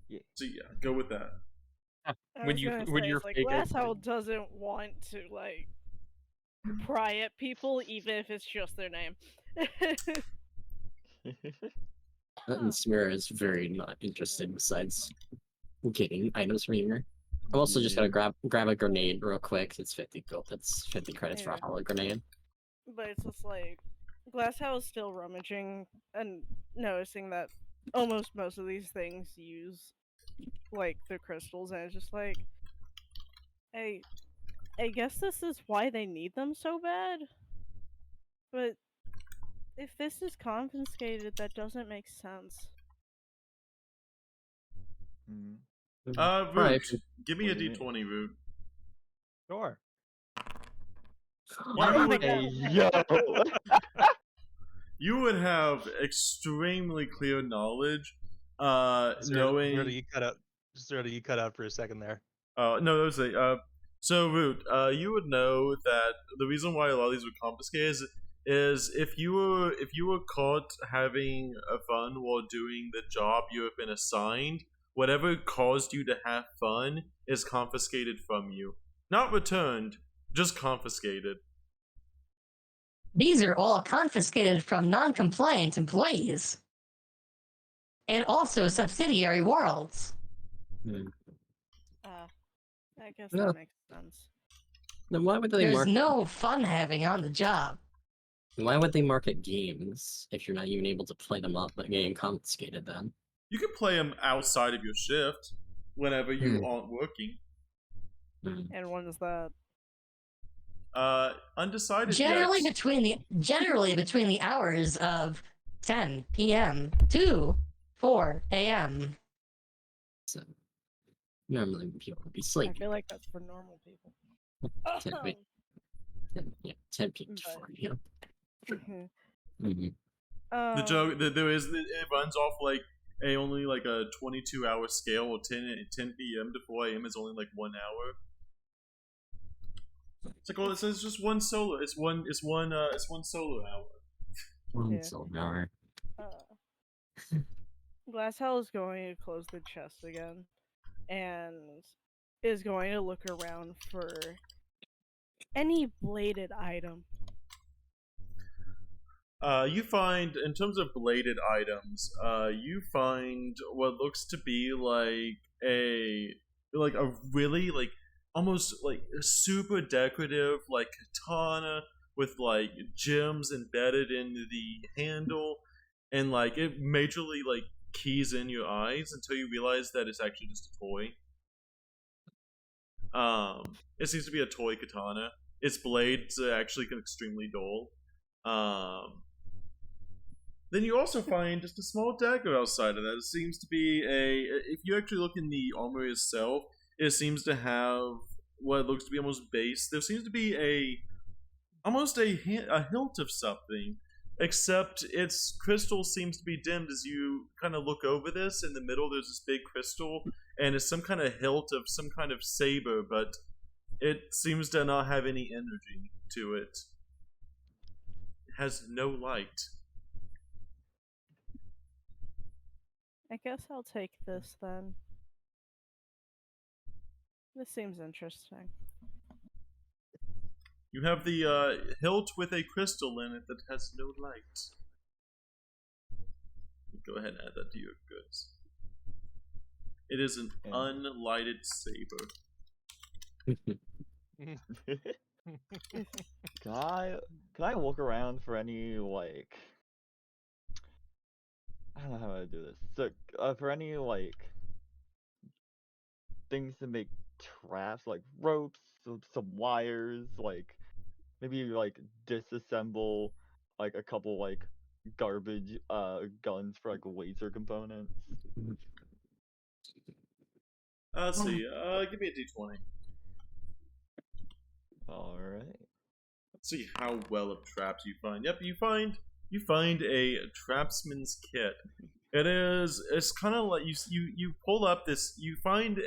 Yeah. So yeah, go with that. I When was you gonna when say, you're it's like fake Glasshouse doesn't want to like pry at people, even if it's just their name. And Samira is very not interested besides getting items from here. I'm also just gonna grab a grenade real quick. It's 50 gold. That's 50 credits for a Yeah. hollow grenade. But it's just like Glasshouse is still rummaging and noticing that almost most of these things use like the crystals, and it's just like, I guess this is why they need them so bad. But if this is confiscated, that doesn't make sense. Mhm. Root, Right. give me What a do you mean? d20, Root. Sure. I don't would- think that Yo! You would have extremely clear knowledge, knowing. Zerda, you cut out for a second there. No, that was so Root. You would know that the reason why a lot of these were confiscated is if you were caught having a fun while doing the job you have been assigned, whatever caused you to have fun is confiscated from you, not returned, just confiscated. These are all confiscated from non-compliant employees. And also subsidiary worlds. I guess No. that makes sense. Then why would they There's market? no fun having on the job. Why would they market games if you're not even able to play them up but getting confiscated then? You can play them outside of your shift whenever you aren't working. And when is that? Undecided Generally yet. between the hours of 10 p.m. to 4 a.m. So normally people would be I sleeping. feel like that's for normal people. 10 p.m. to 4 a.m. Mhm. The joke that it runs off like only like a 22-hour scale, or 10 p.m. to 4 a.m. is only like 1 hour. It's like, well, it says just one solar. It's one solar hour. Yeah. So hour. Glasshouse is going to close the chest again, and is going to look around for any bladed item. You find, in terms of bladed items, you find what looks to be like a really like almost like a super decorative like katana with like gems embedded in the handle, and like it majorly like keys in your eyes until you realize that it's actually just a toy. It seems to be a toy katana. Its blades are actually extremely dull. Then you also find just a small dagger outside of that. It seems to be if you actually look in the armor itself, it seems to have what looks to be almost base. There seems to be almost a hilt of something, except its crystal seems to be dimmed as you kind of look over this. In the middle, there's this big crystal, and it's some kind of hilt of some kind of saber, but it seems to not have any energy to it. It has no light. I guess I'll take this then. This seems interesting. You have the hilt with a crystal in it that has no light. Go ahead and add that to your goods. It is an unlighted saber. Can I look around for any like I don't know how to do this. So for any like things to make traps, like ropes, some wires, like maybe like disassemble like a couple like garbage guns for like laser components. Let's see. Give me a d20. All right. Let's see how well of traps you find. Yep, you find a trapsman's kit. It's kind of like you pull up this, you find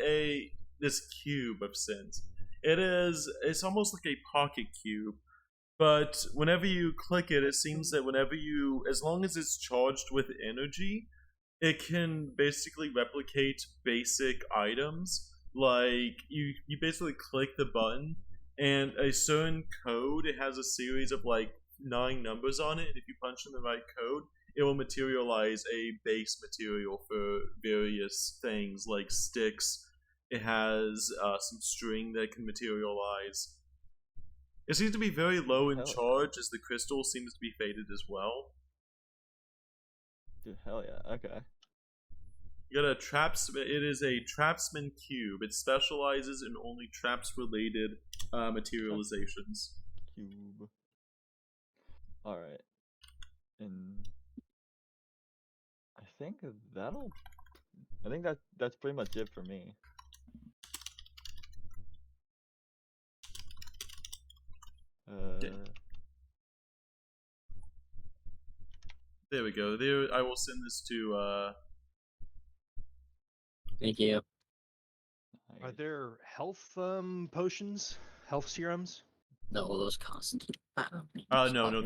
this cube of sense. It's almost like a pocket cube, But whenever you click it, it seems that as long as it's charged with energy, it can basically replicate basic items. Like you basically click the button, and a certain code. It has a series of like 9 numbers on it, and if you punch in the right code, it will materialize a base material for various things like sticks. It has some string that can materialize. It seems to be very low in Hell yeah. charge, as the crystal seems to be faded as well. Dude, hell yeah. Okay. You got a traps. It is a Trapsman cube. It specializes in only traps-related materializations. Cube. All right. And I think that'll. I think that's pretty much it for me. There we go. There, I will send this to. Thank you. Are there health potions, health serums? No, those cost. No.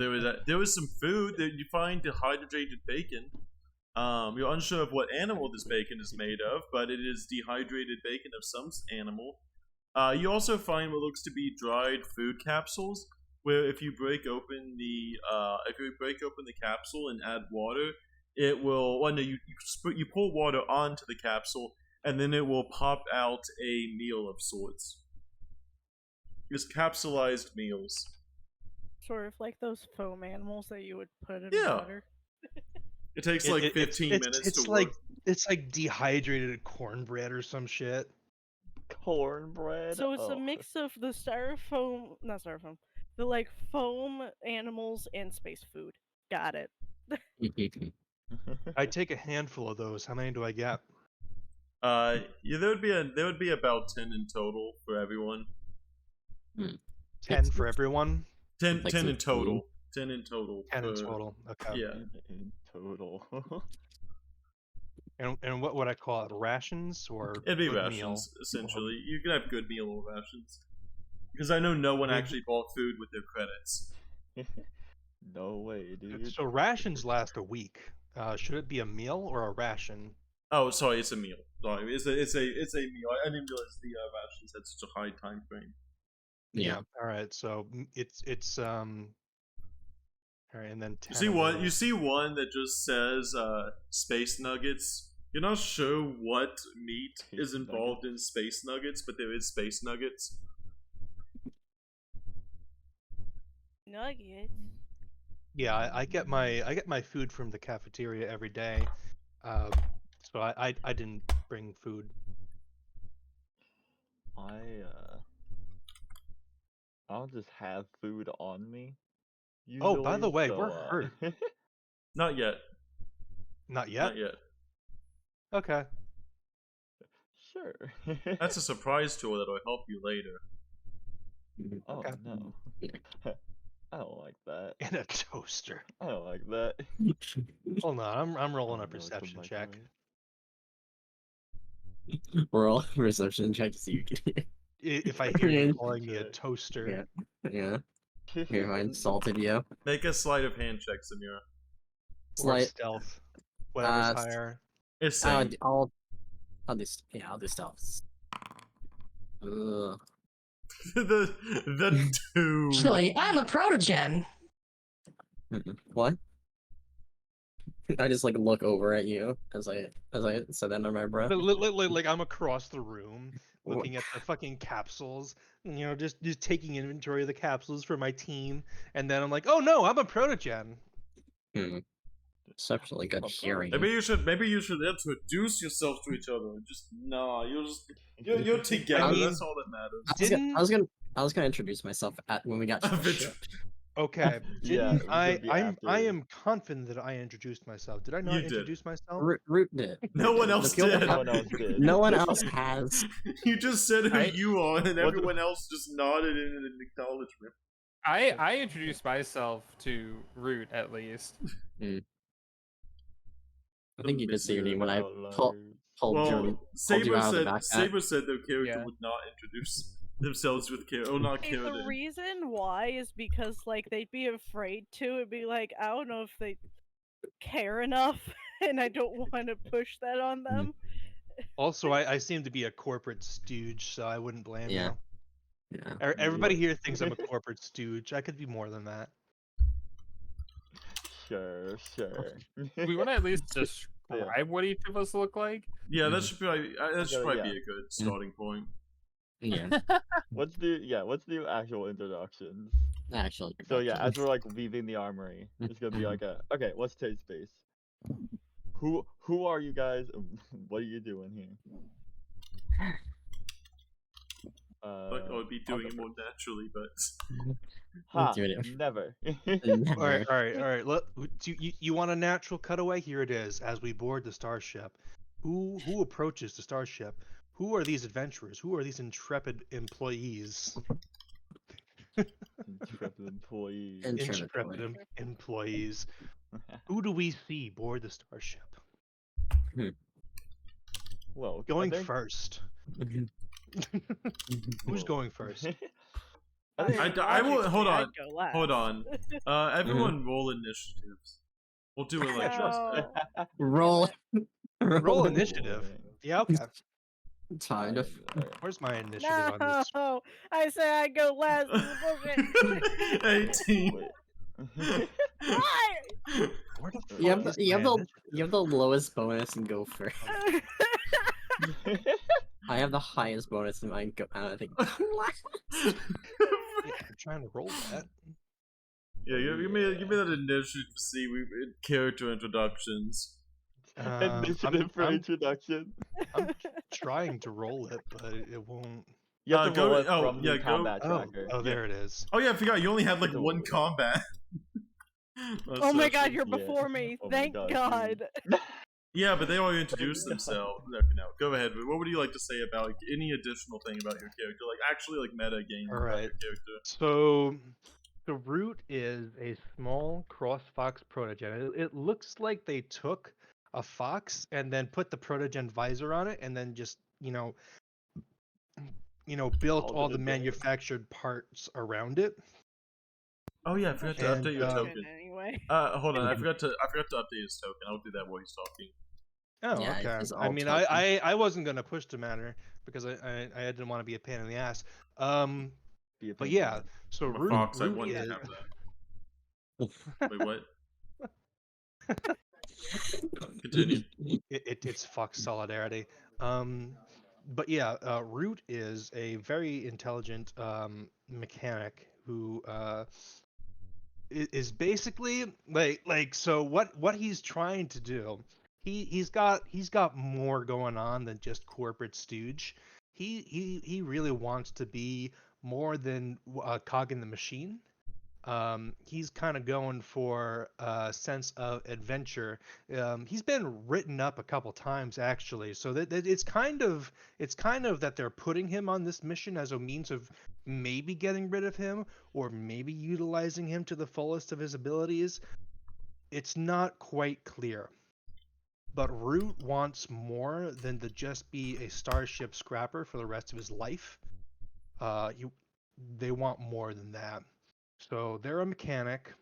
There was some food that you find dehydrated bacon. You're unsure of what animal this bacon is made of, but it is dehydrated bacon of some animal. You also find what looks to be dried food capsules, where if you break open the capsule and add water, it will. Well, no, you pour water onto the capsule, and then it will pop out a meal of sorts. It's capsulized meals. Sort of like those foam animals that you would put in Yeah. water. It takes like 15 minutes it's to like work. it's like dehydrated cornbread or some shit. Cornbread. So it's a Oh. mix of the not styrofoam, the like foam animals and space food. Got it. I take a handful of those. How many do I get? Yeah, there would be about 10 in total for everyone. 10 for everyone. 10 Like 10 some in total. 10 in total. 10 in for- total. Okay. Yeah. In total. And what would I call it? Rations or It'd be good rations, meal? essentially. You can have good meal or rations. Because I know no one actually bought food with their credits. No way, dude. So rations last a week. Should it be a meal or a ration? Oh, sorry, it's a meal. Sorry, it's a meal. I didn't realize the rations had such a high time frame. Yeah. All right. So it's All right, and then 10 You see of what? those. You see one that just says space nuggets. You're not sure what meat Space is involved in space nuggets, but there is space nuggets. Nuggets. Yeah, I get my food from the cafeteria every day. So I didn't bring food. I'll just have food on me. Oh, by the usually, way, so, we're hurt. Not yet. Not yet. Not yet. Okay. Sure. That's a surprise tour that'll help you later. Oh Okay. no. I don't like that. In a toaster. I don't like that. Hold on, I'm rolling Oh, a no, it's a perception check. microwave. We're all reception check to see you can hear. If I hear you Yeah. calling me a toaster, Yeah. Here, I insulted you. Make a sleight of hand check, Samira. or Slight. stealth, whatever's Uh, higher. It's I'll, same. I'll do. I'll do stealth. Ugh. the 2. Actually, I'm a protogen. What? I just like look over at you as I said that under my breath. Like I'm across the room looking at the fucking capsules, just taking inventory of the capsules for my team, and then I'm like, oh no, I'm a protogen. Exceptionally good hearing. Maybe you should introduce yourself to each other. Just you're together. I mean, that's all that matters. I was gonna introduce myself when we got to the Bitch. ship. Okay. Yeah, Didn't it was I gonna be I'm I after. am confident that I introduced myself. Did I not You did. introduce myself? Root did. No one else The only did. No one else did. No one else has. You just said who I- you are, and What the- everyone else just nodded in an acknowledgement. I introduced myself to Root at least. I think you did say your name when I Outliers. pulled you Well, out of the Saber backpack. said their character Yeah. would not introduce. themselves with Kira. Oh, not Hey, Kira. the reason why is because like they'd be afraid to. It'd be like I don't know if they care enough, and I don't want to push that on them. Also, I seem to be a corporate stooge, so I wouldn't blame Yeah. you. Yeah. Everybody here thinks I'm a corporate stooge. I could be more than that. Sure. Do we want to at least describe what each of us look like? Yeah, that should probably Okay, be a good starting point. Yeah. Let's do actual introductions. Actually. So yeah, as we're like leaving the armory, it's gonna be like okay, let's take space. Who are you guys? What are you doing here? Like I would be I'll doing go it more first. naturally, but Ha! Doing it. Never. All right. Look, you want a natural cutaway? Here it is. As we board the starship, who approaches the starship? Who are these adventurers? Who are these intrepid employees? Intrepid employees. Intrepid employees. Who do we see board the starship? Well, Going I think, first. Who's going first? I think I will. Hold on. I'd go last. Hold on. Everyone roll initiatives. We'll do it like No. Roll. Roll initiative. Yeah, okay. Kind of. Where's my initiative on this? No, I said I'd go last. This is bullshit. 18. Wait. Why? Where the fuck You have, is the, you, my have the, initiative? you have the lowest bonus and go first. I have the highest bonus and mine go. I think. Yeah, I'm trying to roll that. Yeah, give me that initiative to see character introductions. Initiative for I'm introduction. trying to roll it, but it won't. You have to roll it oh, from yeah, the go- combat tracker. Oh, there it is. Oh yeah, I forgot you only had like Don't one worry. combat. Oh my god, you're Yeah. before me. Oh my Thank God, God. Yeah, but they already introduced God. themselves. Okay, now go ahead. What would you like to say about like, any additional thing about your character? Like actually like meta game about Alright. your character. So the root is a small cross fox protogen. It looks like they took a fox and then put the protogen visor on it, and then just built Called all it the a day. manufactured parts around it. Oh yeah, I forgot to And, update your uh, token. Anyway. Hold on, I forgot to update his token. I'll do that while he's talking. Oh, Yeah, okay. it's I all mean, token. I wasn't gonna push the matter because I didn't want to be a pain in the ass. Be a But pain. yeah, so I'm a root, fox. I root wouldn't is have that. Wait, what? Continue. it's fox solidarity. But yeah, root is a very intelligent mechanic who is basically so what he's trying to do. He's got more going on than just corporate stooge. He really wants to be more than a cog in the machine. He's kind of going for a sense of adventure. He's been written up a couple times actually, so that it's kind of that they're putting him on this mission as a means of maybe getting rid of him or maybe utilizing him to the fullest of his abilities. It's not quite clear. But Root wants more than to just be a starship scrapper for the rest of his life. They want more than that. So they're a mechanic.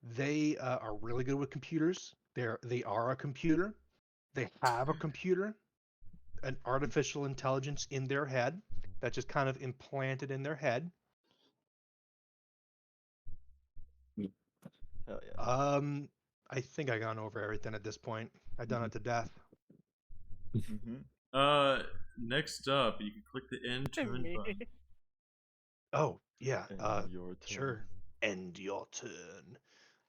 They are really good with computers. They are a computer. They have a computer, an artificial intelligence in their head that's just kind of implanted in their head. Hell yeah. I think I gone over everything at this point. I've done it to death. Mm-hmm. Next up, you can click the end turn Me. button. Oh yeah. And your turn. Sure. End your turn.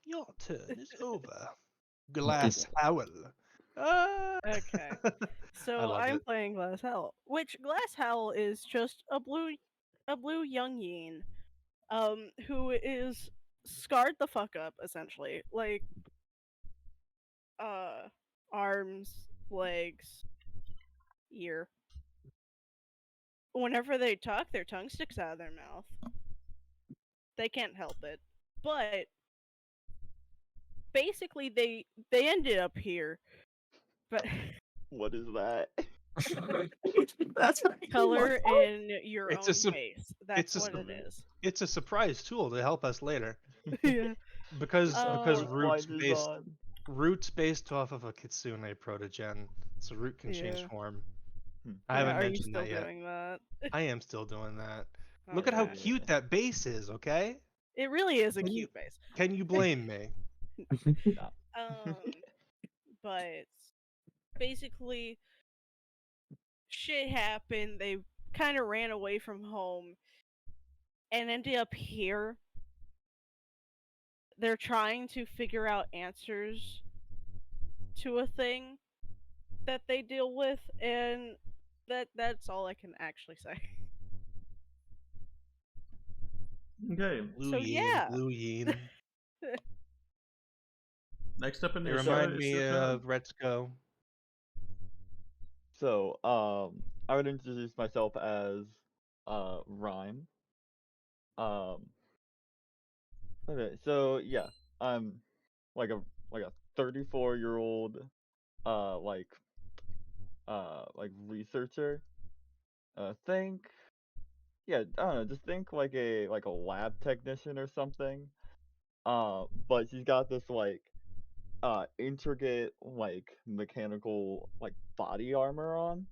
Your turn is over. Glass Howl. Okay. I So love I'm it. playing Glass Howl, which Glass Howl is just a blue young yin, who is scarred the fuck up essentially, like, arms, legs, ear. Whenever they talk, their tongue sticks out of their mouth. They can't help it, but basically they ended up here, but. What is that? That's what I Color in your It's own a sup- base. it's That's a what sup- it is. It's a surprise tool to help us later Yeah. because Uh, roots based off of a kitsune protogen, so root can change Yeah. form. Hmm. I Yeah, haven't are you mentioned still that yet. doing that? I am still doing that. Look at how Okay. cute that base is. Okay, It really is a Can you- cute base. can you blame me? No. But basically, shit happened. They kind of ran away from home and ended up here. They're trying to figure out answers to a thing that they deal with, and that's all I can actually say. Okay. Blue So, Yin, yeah. Blue Yin. Next up in They the remind show me is of Retsuko. So, I would introduce myself as Rhyme. Um, okay, so yeah, I'm like a 34-year-old uh like like researcher. Think yeah, I don't know, just think like a lab technician or something. But she's got this like intricate like mechanical like body armor on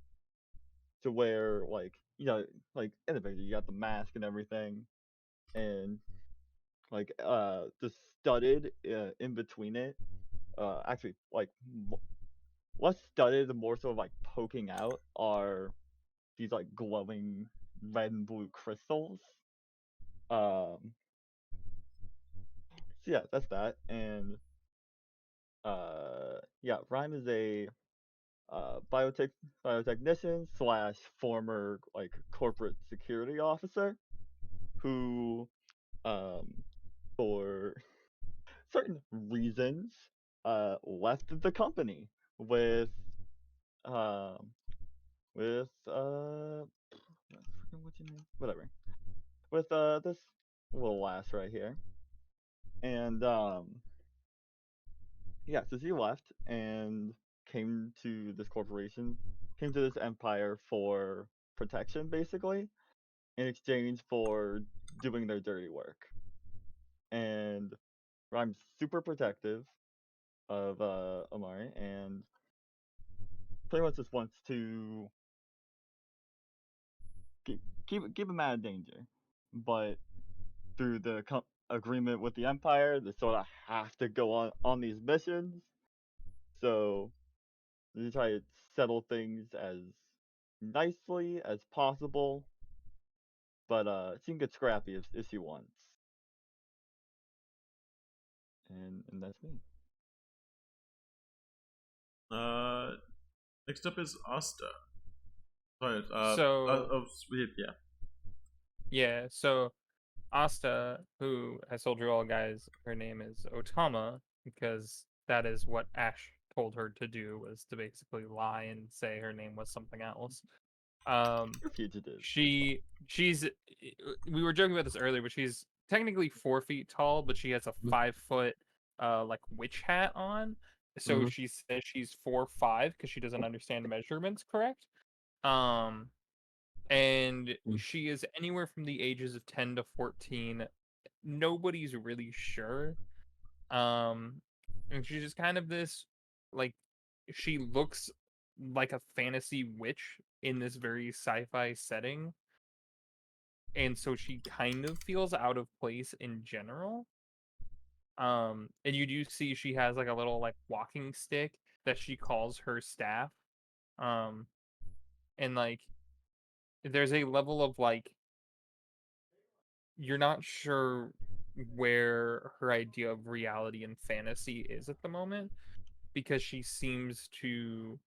to where like in the picture you got the mask and everything and like just studded in between it actually like less studded and more so like poking out are these like glowing red and blue crystals. um so yeah, that's that. And yeah, Rhyme is a biotechnician slash former like corporate security officer who um for certain reasons left the company with um what's your name, whatever, with this little lass right here. And yeah, so she left and came to this corporation, came to this empire for protection basically, in exchange for doing their dirty work. And I'm super protective of Amari and pretty much just wants to keep him out of danger. But through the agreement with the Empire, they sort of have to go on these missions. So they try to settle things as nicely as possible. But she can get scrappy if she wants. And that's me. Next up is Asta. Sorry, So yeah. yeah, so Asta, who I told you all guys, her name is Otama because that is what Ash told her to do, was to basically lie and say her name was something else. Fugitive. She's we were joking about this earlier, but she's technically 4 feet tall, but she has a 5 foot like witch hat on. So Mhm. she says she's 4'5" because she doesn't understand measurements correct. Um, and Mm. she is anywhere from the ages of 10 to 14. Nobody's really sure. And she's just kind of this like she looks like a fantasy witch in this very sci-fi setting. And so she kind of feels out of place in general. And you do see she has like a little like walking stick that she calls her staff. Um, and like there's a level of like you're not sure where her idea of reality and fantasy is at the moment because she seems to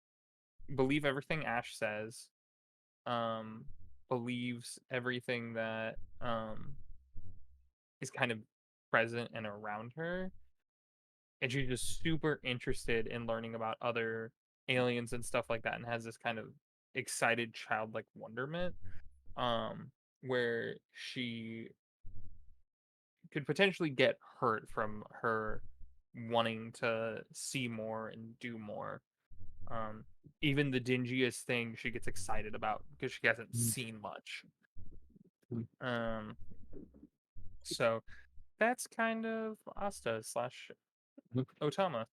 believe everything Ash says, um, believes everything that is kind of present and around her, and she's just super interested in learning about other aliens and stuff like that, and has this kind of excited childlike wonderment, um, where she could potentially get hurt from her wanting to see more and do more. Even the dingiest thing she gets excited about because she hasn't seen much. So that's kind of Asta slash Otama.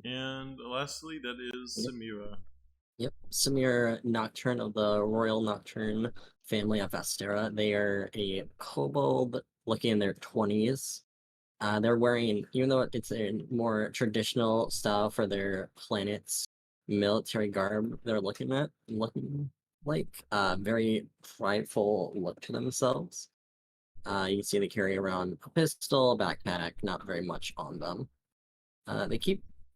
And lastly, that is Samira. Yep, Samir Nocturne of the Royal Nocturne family of Astera. They are a kobold looking in their 20s. They're wearing, even though it's a more traditional style for their planet's military garb, they're looking like very prideful look to themselves. You can see they carry around a pistol, a backpack, not very much on them.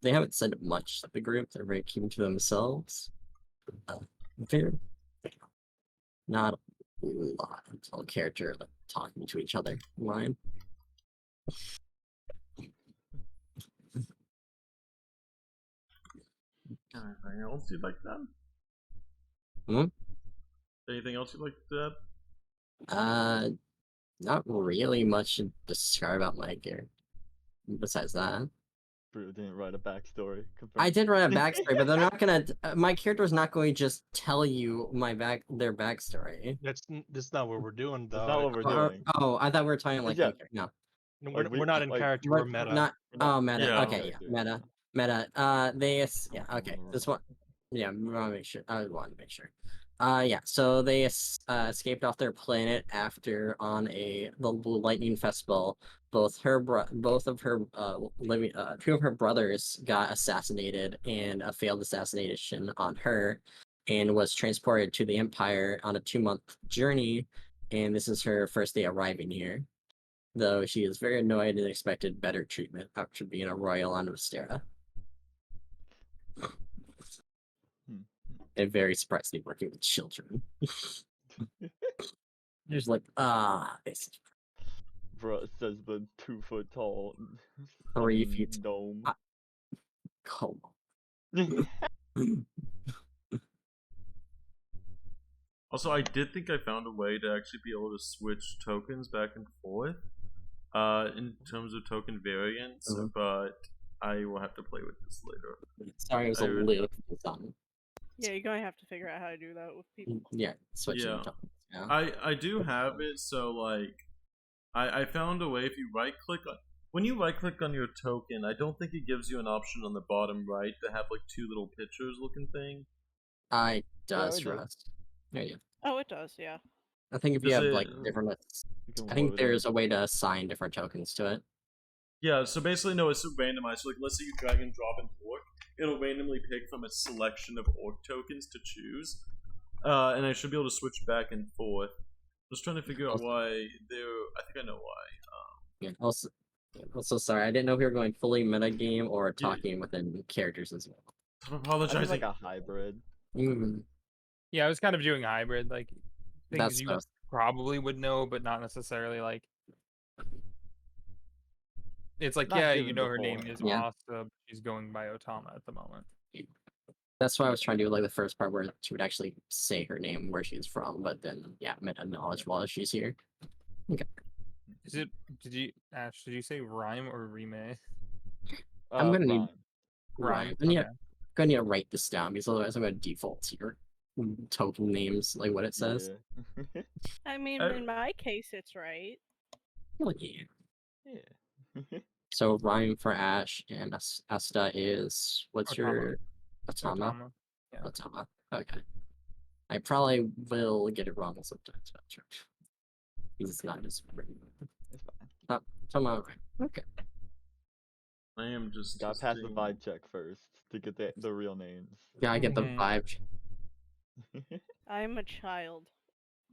They haven't said much to the group, they're very keeping to themselves. They're not a lot of character like talking to each other line. Anything else you'd like to add? Hmm? Anything else you'd like to add? Not really much to describe about my character. Besides that, Brew didn't write a backstory. I Confirmed. did write a backstory, but they're not gonna. My character is not going to just tell you their backstory. That's not what we're doing, That's though. not what we're doing. Oh, I thought we were talking like Yeah. no. No, Like, we're not in like, character. We're We're meta. not. We're not- Oh, meta. Yeah. Okay, yeah, Character. meta. Yeah. Okay, this one. Yeah, we want to make sure. I want to make sure. Yeah. So they escaped off their planet after on the lightning festival. Both of her two of her brothers got assassinated, and a failed assassination on her, and was transported to the Empire on a 2-month journey. And this is her first day arriving here, though she is very annoyed and expected better treatment after being a royal on Ostera. And very surprisingly working with children. Just like, this Bro, it says the 2 foot tall 3 summon feet. gnome. Come Yeah. on. Also, I did think I found a way to actually be able to switch tokens back and forth, in terms of token variants, but I will have to play with this later. Sorry, I was a little confused on. Yeah, you're gonna have to figure out how to do that with people. Yeah, switching Yeah. tokens. Yeah. I do have it, so like, I found a way. If you right click on, when you right click on your token, I don't think it gives you an option on the bottom right to have like 2 little pictures looking thing. I does it does. Rust. There you go. Oh, it does, yeah. I think if you Does have like it- different, You can I think load there's it. a way to assign different tokens to it. Yeah, so basically, no, it's randomized. So, like, let's say you drag and drop an orc, it'll randomly pick from a selection of orc tokens to choose, and I should be able to switch back and forth. Just trying to figure out why they're. I think I know why. Yeah. Also, sorry, I didn't know if we were going fully meta game or Yeah. talking within characters as well. I'm I think apologizing. like a hybrid. Yeah, I was kind of doing hybrid, like things That's you what I was- probably would know, but not necessarily like. It's like, Not yeah, given you know her name beforehand. is Yeah. Asta, but she's going by Otama at the moment. That's why I was trying to do like the first part where she would actually say her name, where she's from, but then yeah, meta knowledge while she's here. Is it? Did you say rhyme or rime? I'm gonna need Rhyme. Rhyme. I'm Okay. gonna need to write this down because otherwise I'm gonna default to your token names, like what it says. Yeah. I mean, I- in my case, it's right. Oh, yeah. Yeah. So rhyme for Ash and Asta is what's Otama. your Otama? Otama. Yeah. Otama. Okay. I probably will get it wrong sometimes, but sure. Because it's not just written. It's fine. Otama, right. Okay. I am just. Gotta pass the seeing- vibe check first to get the real names. Yeah, I get the Mhm. vibe. I'm a child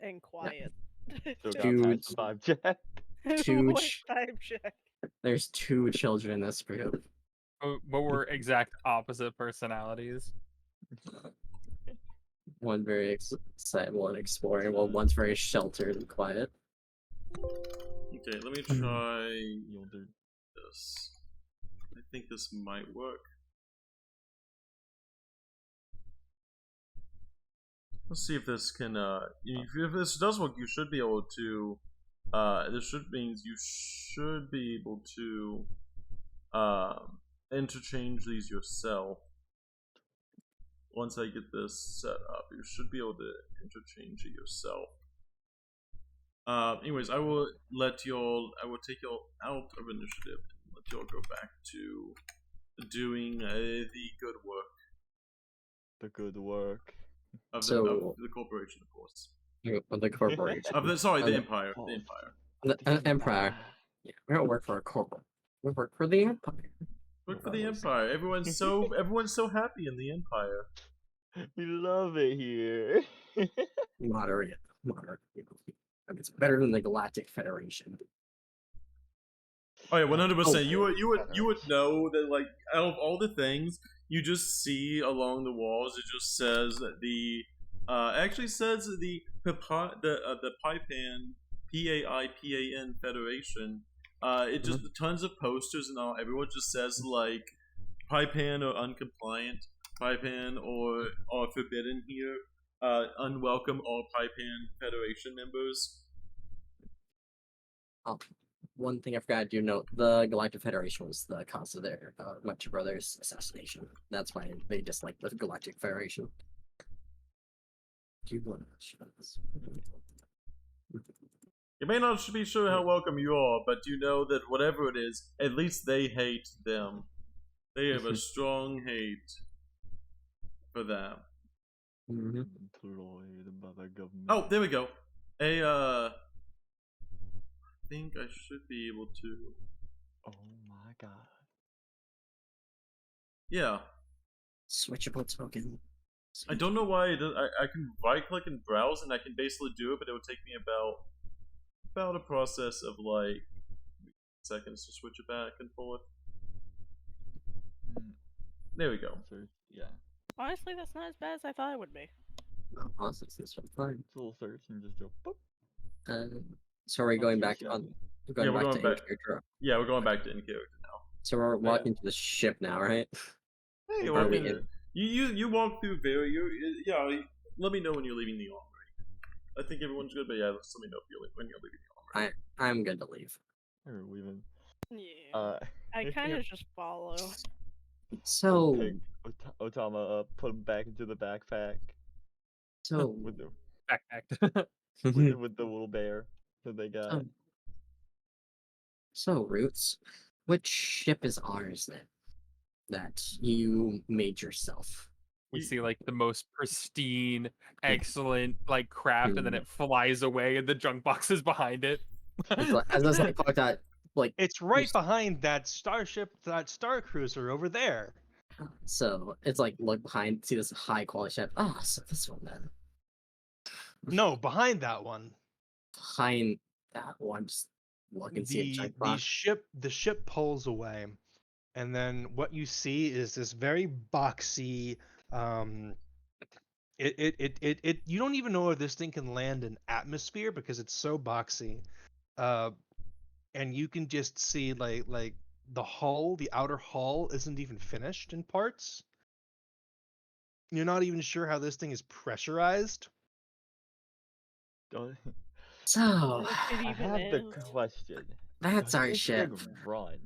and quiet. So gotta Dude. pass the vibe check. Two What ch- time check? There's 2 children in this group. But we're exact opposite personalities. One very excited, one exploring, while one's very sheltered and quiet. Okay, let me try You'll do. this. I think this might work. Let's see if this can. If this does work, you should be able to. This should means you should be able to interchange these yourself. Once I get this set up, you should be able to interchange it yourself. Anyways, I will take y'all out of initiative and let y'all go back to doing the good work The good work. of So- the corporation, of course. Of the corporation. The Okay. empire. Oh. The empire. The Empire. Yeah, we don't work for a corporate. We work for the Empire. Work for the empire. Everyone's so happy in the empire. We love it here. Moderate. It's better than the Galactic Federation. Oh yeah, 100%. You would Federation. know that, like, out of all the things you just see along the walls, it just says that the actually says the Paipan PAIPAN Federation. It just tons of posters and all. Everyone just says like Paipan or uncompliant, Paipan or forbidden here. Unwelcome all Paipan Federation members. Oh, one thing I forgot to note: the Galactic Federation was the cause of their my two brothers' assassination. That's why they dislike the Galactic Federation. Do you want to show this? You may not be sure how welcome you are, but you know that whatever it is, at least they hate them. They have a strong hate for them. Mhm. Employed by the government. Oh, there we go. I think I should be able to. Oh my god. Yeah. Switchable token. I don't know why I can right click and browse and I can basically do it, but it would take me about a process of like seconds to switch it back and forth. There we go. So, yeah. Honestly, that's not as bad as I thought it would be. Awesome, this is fine. It's a little search and just go boop. So we're going too back shabby. on. We're Yeah, going we're back going to back. in-character. Yeah, we're going back to in character now. So we're walking to the ship now, right? Hey, Are well, we you, in? you walk through there. Let me know when you're leaving the armory. I think everyone's good, but yeah, just let me know when you're leaving the armory. I'm good to leave. Or leaving. Yeah. I kind of just follow. So, Pick Otama up, put him back into the backpack so, with the Backpacked. with the little bear that they got. so Roots, which ship is ours then? That you made yourself. We see like the most pristine, excellent like craft, and then it flies away, and the junk box is behind it. It's like, as I thought that, like, It's right behind that starship, that star cruiser over there. so it's like look behind, see this high quality ship. Ah, so this one then. No, behind that one. Behind that one, just look and see a check box. The ship pulls away, and then what you see is this very boxy. You don't even know if this thing can land in atmosphere because it's so boxy. And you can just see like the hull, the outer hull isn't even finished in parts. You're not even sure how this thing is pressurized. Don't- So If it I even have the is. question. that's Does our this ship. thing run?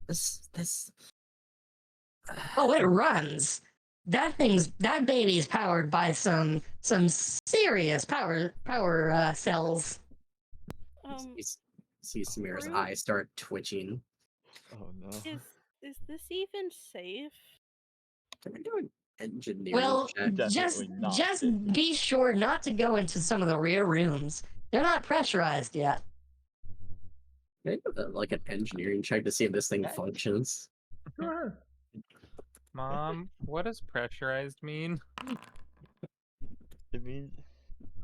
This. Oh, it runs. That baby's powered by some serious power cells. See Samira's Rude. eyes start twitching. Oh no. Is this even safe? Can I do an engineering Well, check? just Definitely not. just be sure not to go into some of the rear rooms. They're not pressurized yet. Can I do like an engineering check to see if this thing Yeah. functions? Go ahead. Mom, what does pressurized mean? It means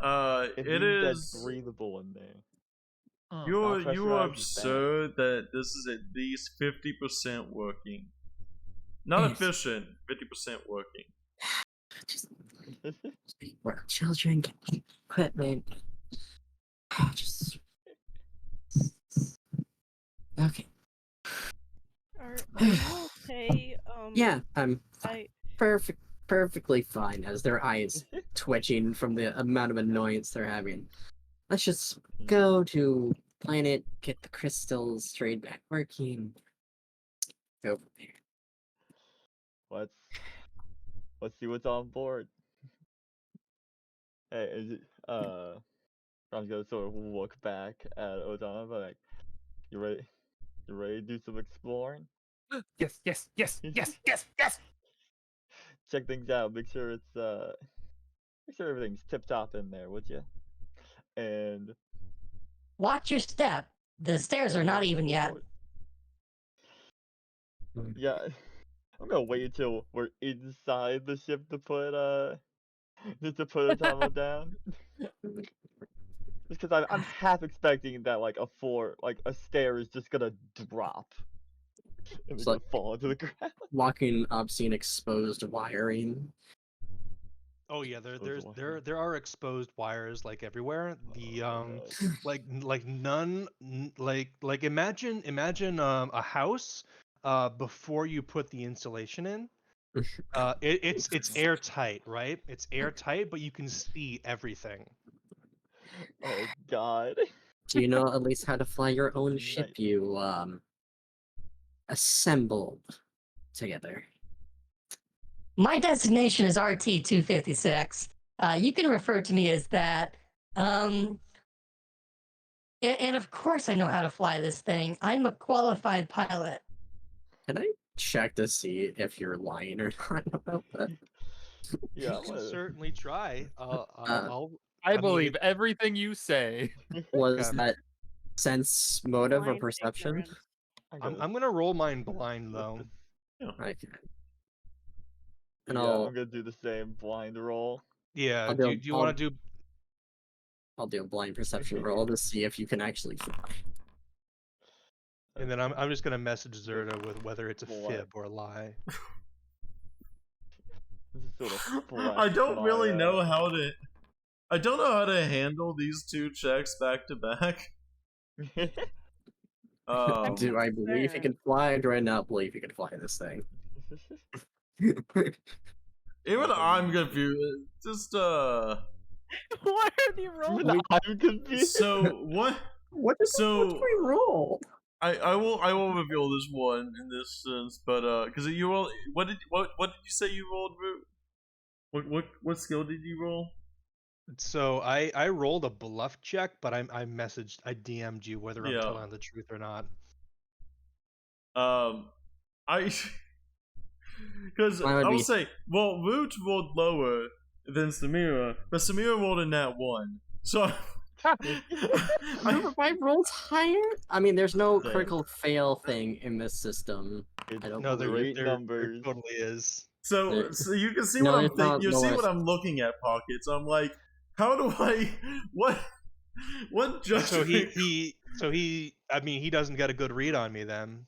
It means is. that's breathable in there. You are pressurized is bad. absurd that this is at least 50% working. Not efficient, 50% working. Just we're children, get equipment. Just okay. Are you okay? Yeah, I'm I perfectly fine. As their eyes twitching from the amount of annoyance they're having. Let's just go to planet, get the crystals, trade back working. Go from there. Let's see what's on board. Hey, is it, I'm gonna sort of look back at Odama, but like, you ready? You ready to do some exploring? Yes, yes, yes, yes, yes, yes. Check things out. Make sure everything's tip top in there, would you? And Watch your step. The stairs are not even yet. yeah, I'm gonna wait until we're inside the ship to put Otama down. Just because I'm half expecting that like a stair is just gonna drop and It's then like just fall to the ground. walking obscene exposed wiring. Oh yeah, Exposed there are exposed wires like everywhere. The Oh, like none like imagine a house before you put the insulation in. It's airtight, right? It's airtight, but you can see everything. oh God. Do you know at least how to fly your own ship Nice. you assembled together? My designation is RT-256. You can refer to me as that. And of course I know how to fly this thing. I'm a qualified pilot. Can I check to see if you're lying or not about that? Yeah, You can certainly try. I mean, believe everything you say. Was Okay. that sense motive or Blind perception? ignorance. I'm gonna roll mine blind though. Okay. Yeah, And I'm gonna do the same blind roll. Yeah. I'll Do do, you want to do? I'll do a blind perception roll to see if you can actually fly. And then I'm just gonna message Zerta with whether it's a What? fib or a lie. This is sort of I flex don't my, really know how to. I don't know how to handle these two checks back to back. Do I believe he fair. can fly, or do I not believe he can fly this thing? Even I'm confused. Just Why are you rolling? Even I'm confused. So what? What did we roll? I will reveal this one in this sense, but because you roll, what did you say you rolled? What skill did you roll? So I rolled a bluff check, but I DM'd you whether I'm Yeah. telling the truth or not. I because Why would I will we- say, well, Root rolled lower than Samira, but Samira rolled a nat 1. So I rolled higher? I mean, there's no Same. critical fail thing in this system. It's I don't No, there great there numbers. totally is. so you can see No, what I'm it's not thinking. You see lowest. what I'm looking at, Pockets. I'm like, how do I what just So he I mean he doesn't get a good read on me then.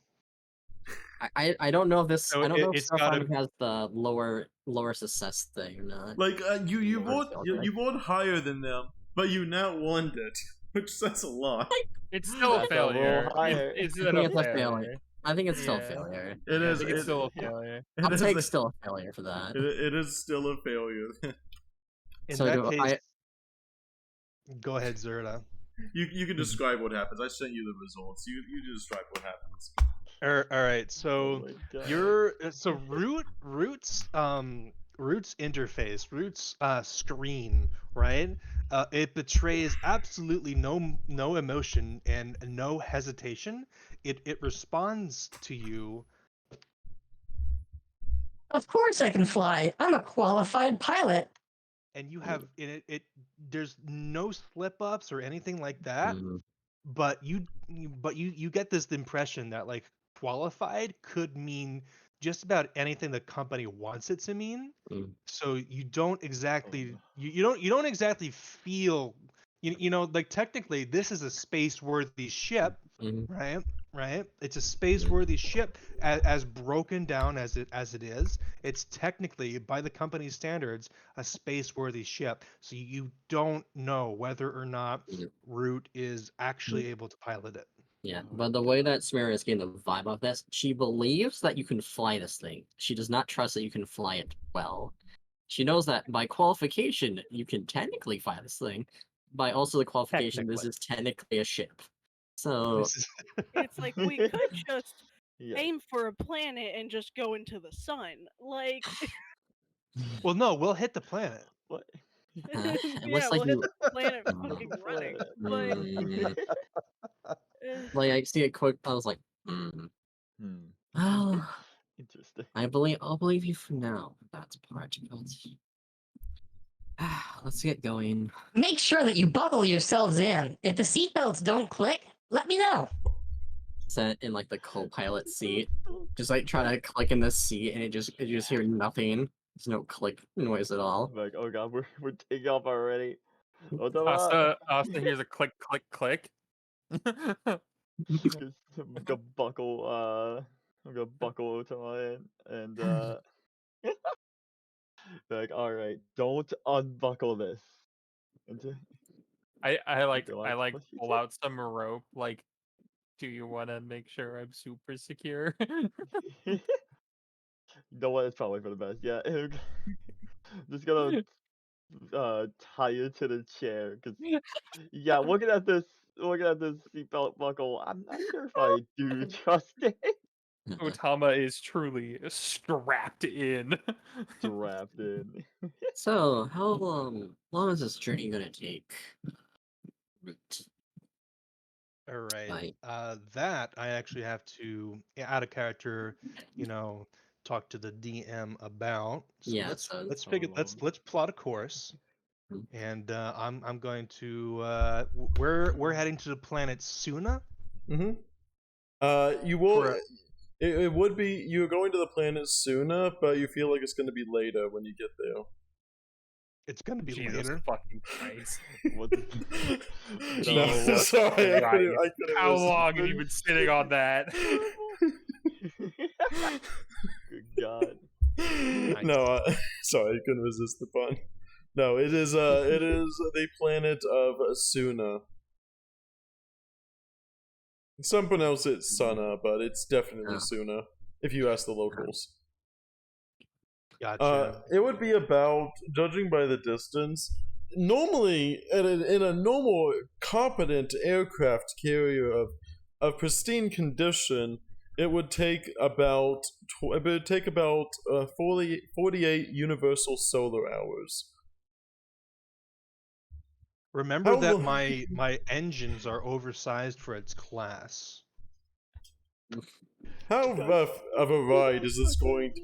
I don't know if this. So I don't know if it's gotta- Starfinder has the lower success thing or not. like you Lower rolled fail you rate. rolled higher than them, but you now won it, which says a lot. It's still a That's a little failure. higher. It's I still think a it's a failure. failure. I think it's still a Yeah. failure. It I is. think it's it- still a failure. it I'll is take a- still a failure for that. it is still a failure. In So that do case, go ahead, Zerta. You can describe what happens. I sent you the results. You describe what happens. All right, Oh so my God. Root's interface, Root's screen, right? It betrays absolutely no emotion and no hesitation. It responds to you. Of course I can fly. I'm a qualified pilot. And you have it there's no slip ups or anything like that, Mhm. but you get this impression that like qualified could mean just about anything the company wants it to mean. Mm. So you don't exactly no. you don't exactly feel you know like technically this is a space worthy ship, Mhm. right? It's a space worthy ship as broken down as it is. It's technically by the company's standards a space worthy ship. So you don't know whether or not Yeah. Root is actually able to pilot it. Yeah, but the way that Samira is getting the vibe of this, she believes that you can fly this thing. She does not trust that you can fly it well. She knows that by qualification, you can technically fly this thing. By also the qualification, this Technically. is technically a ship. So This is It's like we could just Yeah. aim for a planet and just go into the sun. Like, Well, no, we'll hit the planet. What? yeah, Unless like we'll hit you, the planet Mm. fucking running. Mm, But like I see a quick. I was like, Hmm. oh, Interesting. I'll believe you for now. That's part of it. Let's get going. Make sure that you buckle yourselves in. If the seatbelts don't click, let me know. Set in like the co-pilot seat. Just like try to click in the seat and you just hear nothing. There's no click noise at all. Like, oh god, we're taking off already. Otama! Asta hears a click, click, click. Just, I'm gonna buckle Otama in, and like, all right, don't unbuckle this. And I like they're I like what he pull out some rope. Like, do you want to make sure I'm super secure? did? You know what? It's probably for the best. Yeah, just gonna tie you to the chair, cause yeah, looking at this seatbelt buckle, I'm not sure if I do trust it. Otama is truly strapped in. Strapped in. So, how long is this journey gonna take? Root. All right. Right. That I actually have to, out of character, talk to the DM about. So Yeah, let's so let's figure let's plot a course, Mm. and I'm going to we're heading to the planet Suna. You will. For It would be you're going to the planet sooner, but you feel like it's going to be later when you get there. It's going to be Jesus later. fucking Christ! What? No, what? sorry, I Right. couldn't. How resist long have it. you been sitting on that? Good God. No, sorry, I couldn't resist the pun. No, it is the planet of Suna. Some pronounce it Suna, but it's definitely Oh. Suna if you ask the locals. Gotcha. It would be about, judging by the distance, normally in a normal competent aircraft carrier of pristine condition, it would take about 48 universal solar hours. Remember How that lo- my engines are oversized for its class. How rough of a ride is this going to